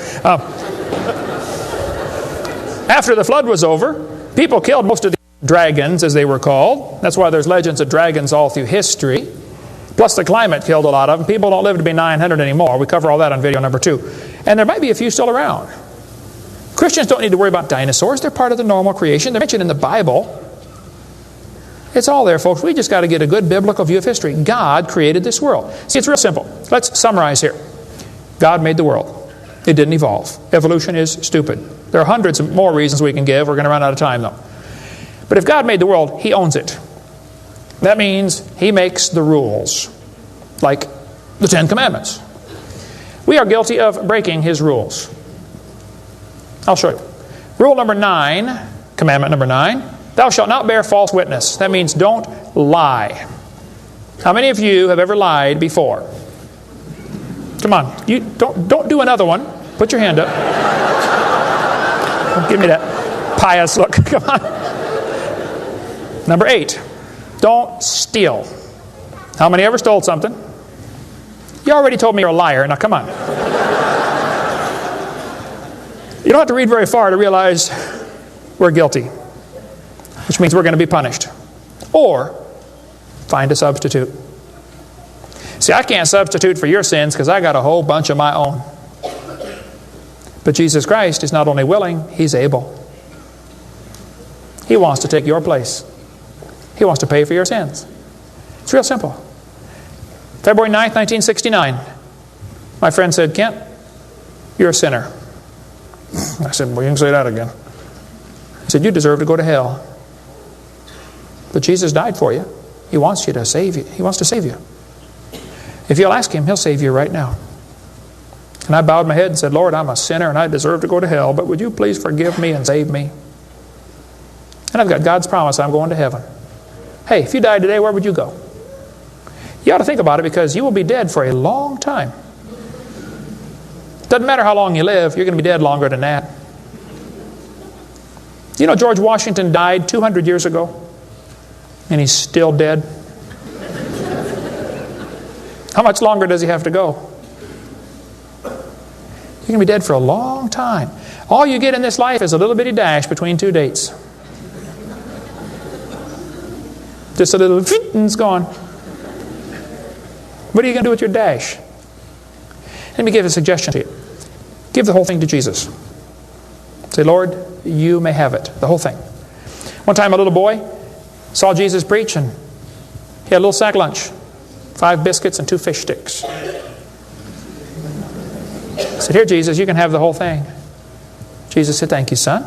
After the flood was over, people killed most of the dragons, as they were called. That's why there's legends of dragons all through history. Plus the climate killed a lot of them. People don't live to be 900 anymore. We cover all that on video number 2. And there might be a few still around. Christians don't need to worry about dinosaurs. They're part of the normal creation. They're mentioned in the Bible. It's all there, folks. We just got to get a good biblical view of history. God created this world. See, it's real simple. Let's summarize here. God made the world. It didn't evolve. Evolution is stupid. There are hundreds of more reasons we can give. We're going to run out of time, though. But if God made the world, He owns it. That means He makes the rules, like the 10 Commandments. We are guilty of breaking His rules. I'll show you. Rule number 9, commandment number 9, thou shalt not bear false witness. That means don't lie. How many of you have ever lied before? Come on, you don't do another one. Put your hand up. Don't give me that pious look. Come on. Number 8, don't steal. How many ever stole something? You already told me you're a liar. Now come on. You don't have to read very far to realize we're guilty, which means we're going to be punished. Or find a substitute. See, I can't substitute for your sins because I got a whole bunch of my own. But Jesus Christ is not only willing, He's able. He wants to take your place. He wants to pay for your sins. It's real simple. February 9th, 1969. My friend said, Kent, you're a sinner. I said, well, you can say that again. He said, you deserve to go to hell. But Jesus died for you. He wants you to save you. He wants to save you. If you'll ask Him, He'll save you right now. And I bowed my head and said, Lord, I'm a sinner and I deserve to go to hell, but would you please forgive me and save me? And I've got God's promise I'm going to heaven. Hey, if you died today, where would you go? You ought to think about it because you will be dead for a long time. Doesn't matter how long you live, you're going to be dead longer than that. You know, George Washington died 200 years ago. And he's still dead. How much longer does he have to go? You're going to be dead for a long time. All you get in this life is a little bitty dash between two dates. Just a little, and it's gone. What are you going to do with your dash? Let me give a suggestion to you. Give the whole thing to Jesus. Say, Lord, you may have it. The whole thing. One time a little boy saw Jesus preach, and he had a little sack lunch. 5 biscuits and 2 fish sticks. I said, here, Jesus, you can have the whole thing. Jesus said, thank you, son.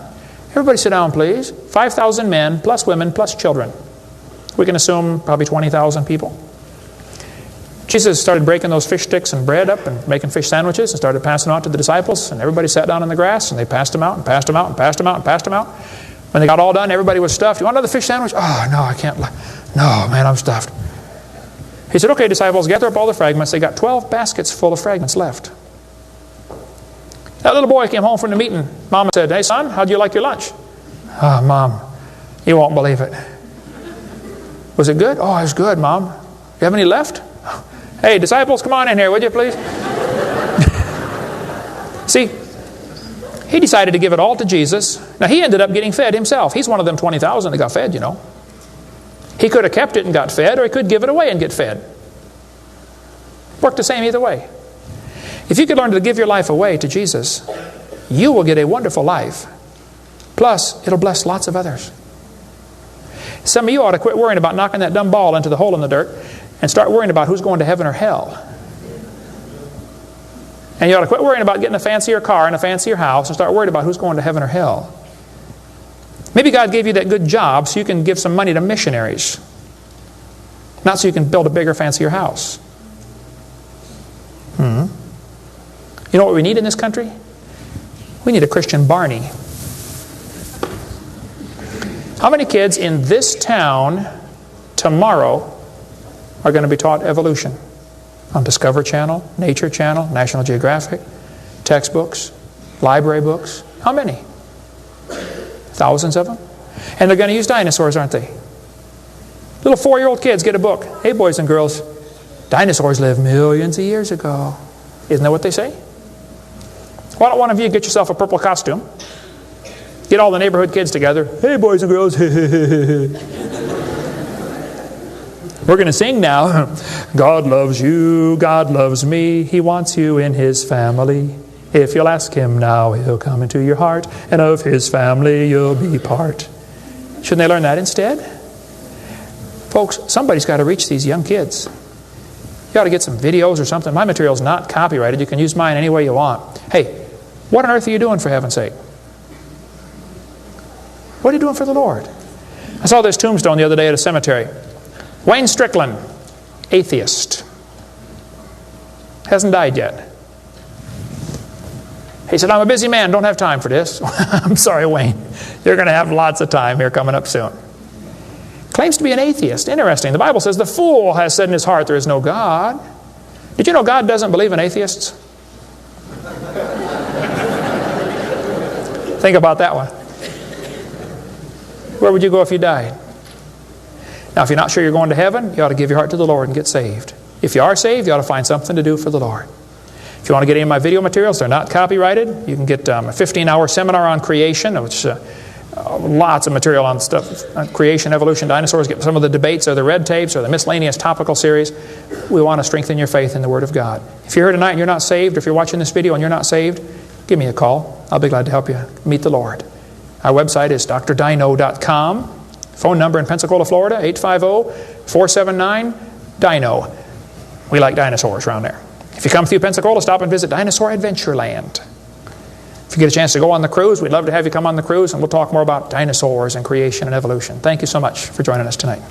Everybody sit down, please. 5,000 men, plus women, plus children. We can assume probably 20,000 people. Jesus started breaking those fish sticks and bread up and making fish sandwiches and started passing them out to the disciples. And everybody sat down on the grass and they passed them out and passed them out and passed them out and passed them out. When they got all done, everybody was stuffed. You want another fish sandwich? Oh, no, I can't. No, man, I'm stuffed. He said, okay, disciples, gather up all the fragments. They got 12 baskets full of fragments left. That little boy came home from the meeting. Mama said, hey, son, how'd you like your lunch? Oh, Mom, you won't believe it. Was it good? Oh, it was good, Mom. You have any left? Hey, disciples, come on in here, would you please? See, he decided to give it all to Jesus. Now, he ended up getting fed himself. He's one of them 20,000 that got fed, you know. He could have kept it and got fed, or he could give it away and get fed. Worked the same either way. If you could learn to give your life away to Jesus, you will get a wonderful life. Plus, it'll bless lots of others. Some of you ought to quit worrying about knocking that dumb ball into the hole in the dirt and start worrying about who's going to heaven or hell. And you ought to quit worrying about getting a fancier car and a fancier house and start worrying about who's going to heaven or hell. Maybe God gave you that good job so you can give some money to missionaries. Not so you can build a bigger, fancier house. You know what we need in this country? We need a Christian Barney. How many kids in this town tomorrow are going to be taught evolution? On Discovery Channel, Nature Channel, National Geographic, textbooks, library books. How many? Thousands of them. And they're going to use dinosaurs, aren't they? Little 4-year-old kids get a book. Hey, boys and girls, dinosaurs lived millions of years ago. Isn't that what they say? Why don't one of you get yourself a purple costume? Get all the neighborhood kids together. Hey, boys and girls. We're going to sing now. God loves you, God loves me. He wants you in His family. If you'll ask Him now, He'll come into your heart, and of His family you'll be part. Shouldn't they learn that instead? Folks, somebody's got to reach these young kids. You ought to get some videos or something. My material's not copyrighted. You can use mine any way you want. Hey, what on earth are you doing, for heaven's sake? What are you doing for the Lord? I saw this tombstone the other day at a cemetery. Wayne Strickland, atheist. Hasn't died yet. He said, I'm a busy man, don't have time for this. I'm sorry, Wayne. You're going to have lots of time here coming up soon. Claims to be an atheist. Interesting. The Bible says, the fool has said in his heart there is no God. Did you know God doesn't believe in atheists? Think about that one. Where would you go if you died? Now, if you're not sure you're going to heaven, you ought to give your heart to the Lord and get saved. If you are saved, you ought to find something to do for the Lord. If you want to get any of my video materials, they're not copyrighted. You can get a 15-hour seminar on creation, which lots of material on stuff, on creation, evolution, dinosaurs. Get some of the debates or the red tapes or the miscellaneous topical series. We want to strengthen your faith in the Word of God. If you're here tonight and you're not saved, or if you're watching this video and you're not saved, give me a call. I'll be glad to help you meet the Lord. Our website is drdino.com. Phone number in Pensacola, Florida, 850-479-DINO. We like dinosaurs around there. If you come through Pensacola, stop and visit Dinosaur Adventureland. If you get a chance to go on the cruise, we'd love to have you come on the cruise, and we'll talk more about dinosaurs and creation and evolution. Thank you so much for joining us tonight.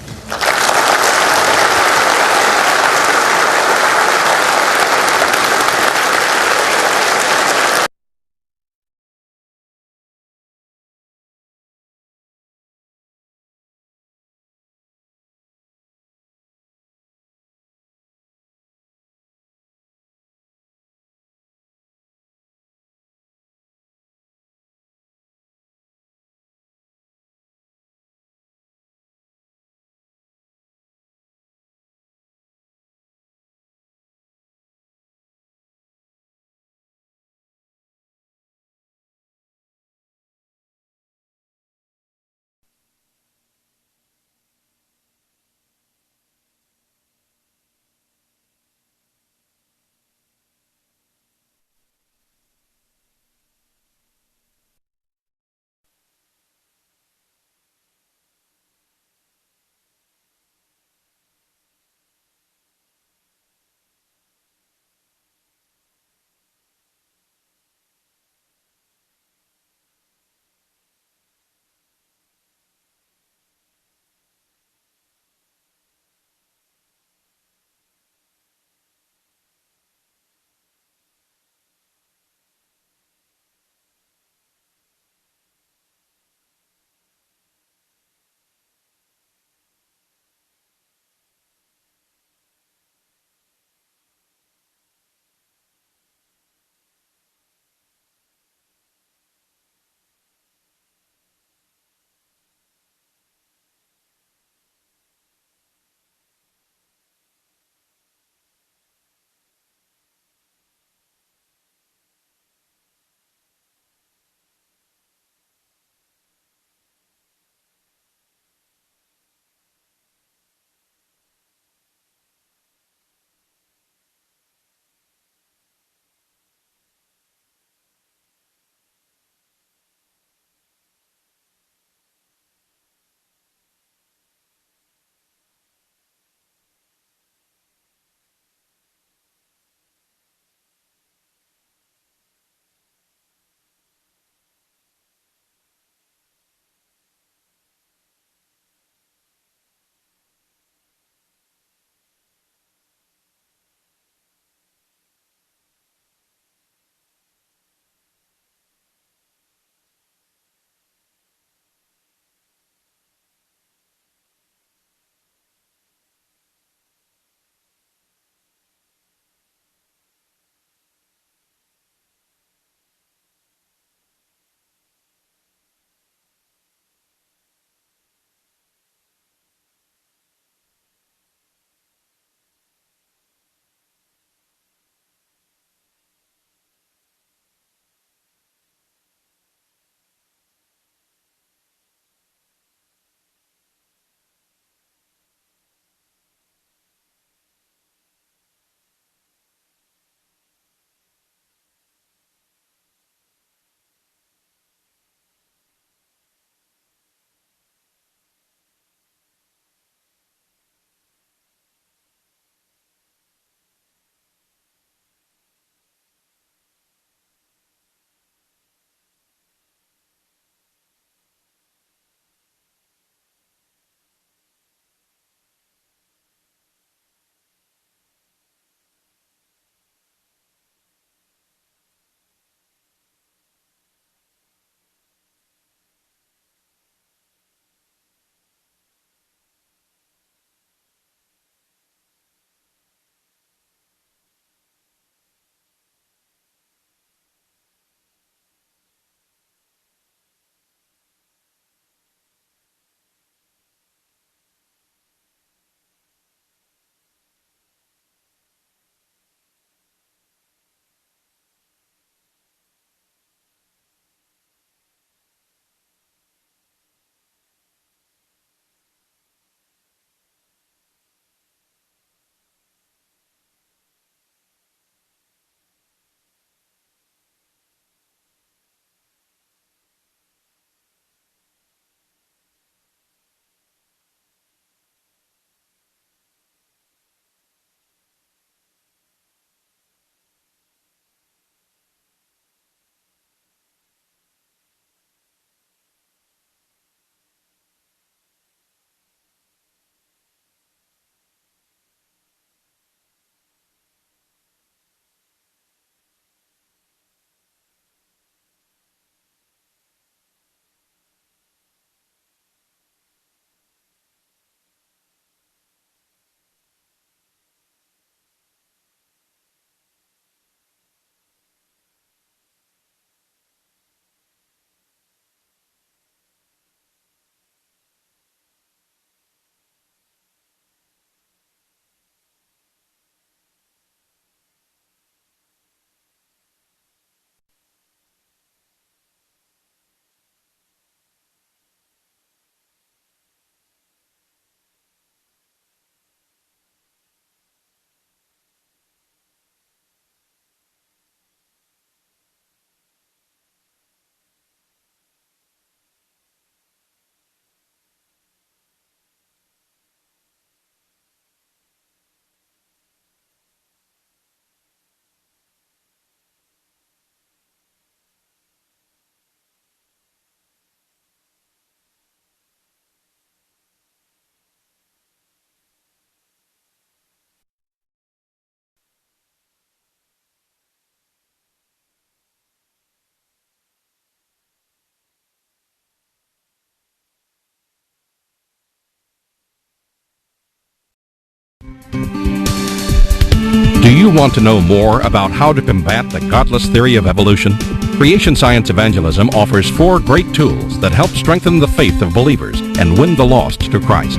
Do you want to know more about how to combat the godless theory of evolution? Creation Science Evangelism offers 4 great tools that help strengthen the faith of believers and win the lost to Christ.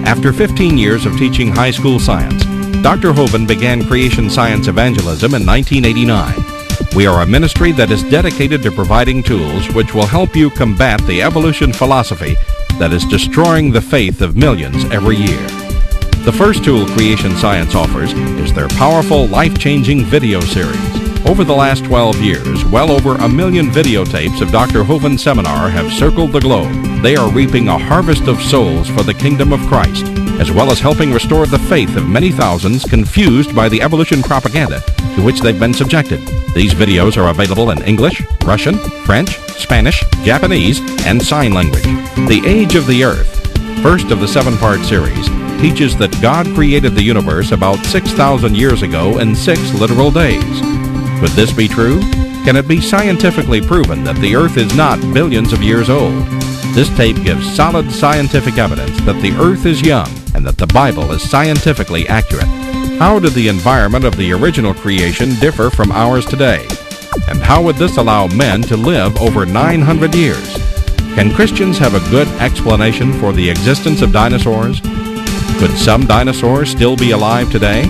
After 15 years of teaching high school science, Dr. Hovind began Creation Science Evangelism in 1989. We are a ministry that is dedicated to providing tools which will help you combat the evolution philosophy that is destroying the faith of millions every year. The first tool Creation Science offers is their powerful, life-changing video series. Over the last 12 years, well over 1 million videotapes of Dr. Hovind's seminar have circled the globe. They are reaping a harvest of souls for the kingdom of Christ, as well as helping restore the faith of many thousands confused by the evolution propaganda to which they've been subjected. These videos are available in English, Russian, French, Spanish, Japanese, and sign language. The Age of the Earth, first of the 7-part series, teaches that God created the universe about 6,000 years ago in 6 literal days. Could this be true? Can it be scientifically proven that the Earth is not billions of years old? This tape gives solid scientific evidence that the Earth is young and that the Bible is scientifically accurate. How did the environment of the original creation differ from ours today? And how would this allow men to live over 900 years? Can Christians have a good explanation for the existence of dinosaurs? Could some dinosaurs still be alive today?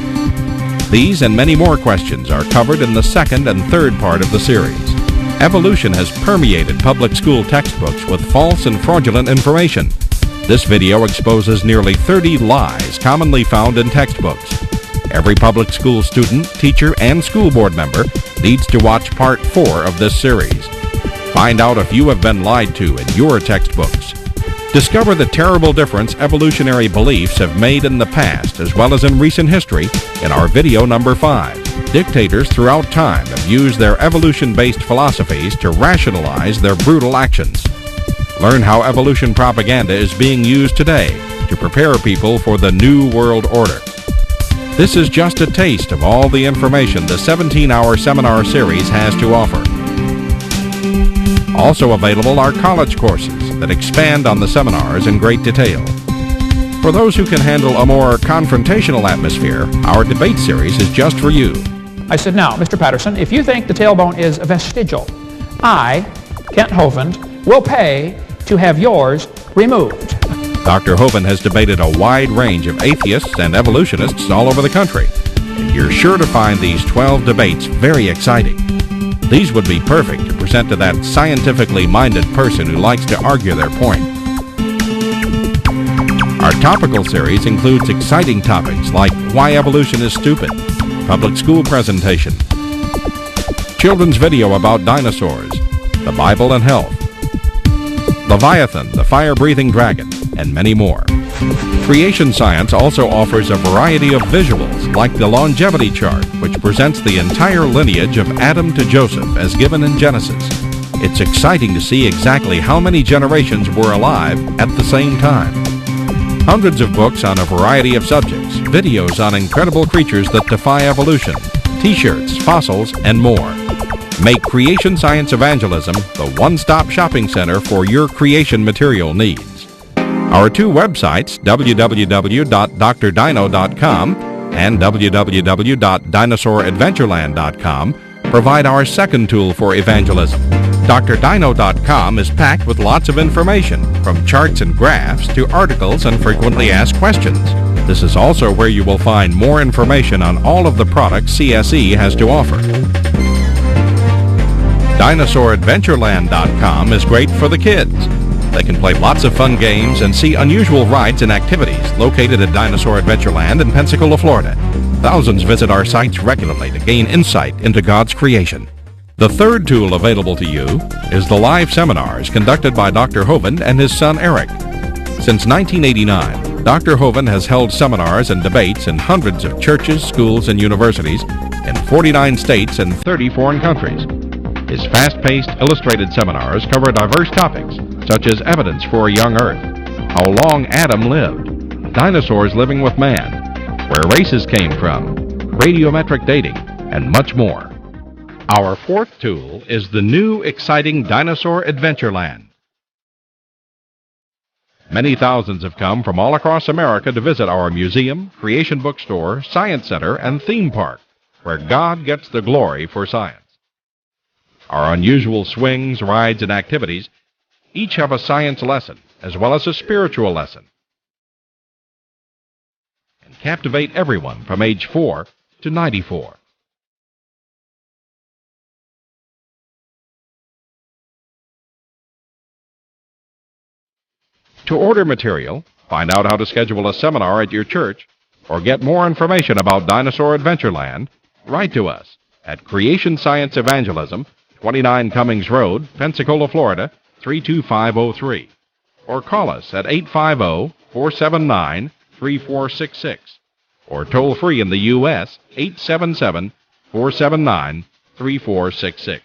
These and many more questions are covered in the 2nd and 3rd part of the series. Evolution has permeated public school textbooks with false and fraudulent information. This video exposes nearly 30 lies commonly found in textbooks. Every public school student, teacher, and school board member needs to watch part 4 of this series. Find out if you have been lied to in your textbooks. Discover the terrible difference evolutionary beliefs have made in the past as well as in recent history in our video number 5. Dictators throughout time have used their evolution-based philosophies to rationalize their brutal actions. Learn how evolution propaganda is being used today to prepare people for the New World Order. This is just a taste of all the information the 17-hour seminar series has to offer. Also available are college courses that expand on the seminars in great detail. For those who can handle a more confrontational atmosphere, our debate series is just for you. I said, now, Mr. Patterson, if you think the tailbone is vestigial, I, Kent Hovind, will pay to have yours removed. Dr. Hovind has debated a wide range of atheists and evolutionists all over the country, and you're sure to find these 12 debates very exciting. These would be perfect to present to that scientifically minded person who likes to argue their point. Our topical series includes exciting topics like why evolution is stupid, public school presentation, children's video about dinosaurs, the Bible and health, Leviathan, the fire-breathing dragon, and many more. Creation Science also offers a variety of visuals, like the longevity chart, which presents the entire lineage of Adam to Joseph as given in Genesis. It's exciting to see exactly how many generations were alive at the same time. Hundreds of books on a variety of subjects, videos on incredible creatures that defy evolution, t-shirts, fossils, and more. Make Creation Science Evangelism the one-stop shopping center for your creation material needs. Our 2 websites, www.drdino.com and www.dinosauradventureland.com, provide our second tool for evangelism. drdino.com is packed with lots of information, from charts and graphs to articles and frequently asked questions. This is also where you will find more information on all of the products CSE has to offer. DinosauradventureLand.com is great for the kids. They can play lots of fun games and see unusual rides and activities located at Dinosaur Adventureland in Pensacola, Florida. Thousands visit our sites regularly to gain insight into God's creation. The third tool available to you is the live seminars conducted by Dr. Hovind and his son Eric. Since 1989, Dr. Hovind has held seminars and debates in hundreds of churches, schools, and universities in 49 states and 30 foreign countries. His fast-paced, illustrated seminars cover diverse topics, such as evidence for a young Earth, how long Adam lived, dinosaurs living with man, where races came from, radiometric dating, and much more. Our fourth tool is the new, exciting Dinosaur Adventureland. Many thousands have come from all across America to visit our museum, creation bookstore, science center, and theme park. where God gets the glory for science. Our unusual swings, rides, and activities each have a science lesson as well as a spiritual lesson, and captivate everyone from age 4 to 94. To order material, find out how to schedule a seminar at your church, or get more information about Dinosaur Adventureland, write to us at Creation Science Evangelism, 29 Cummings Road, Pensacola, Florida, 32503, or call us at 850-479-3466, or toll free in the U.S. 877-479-3466.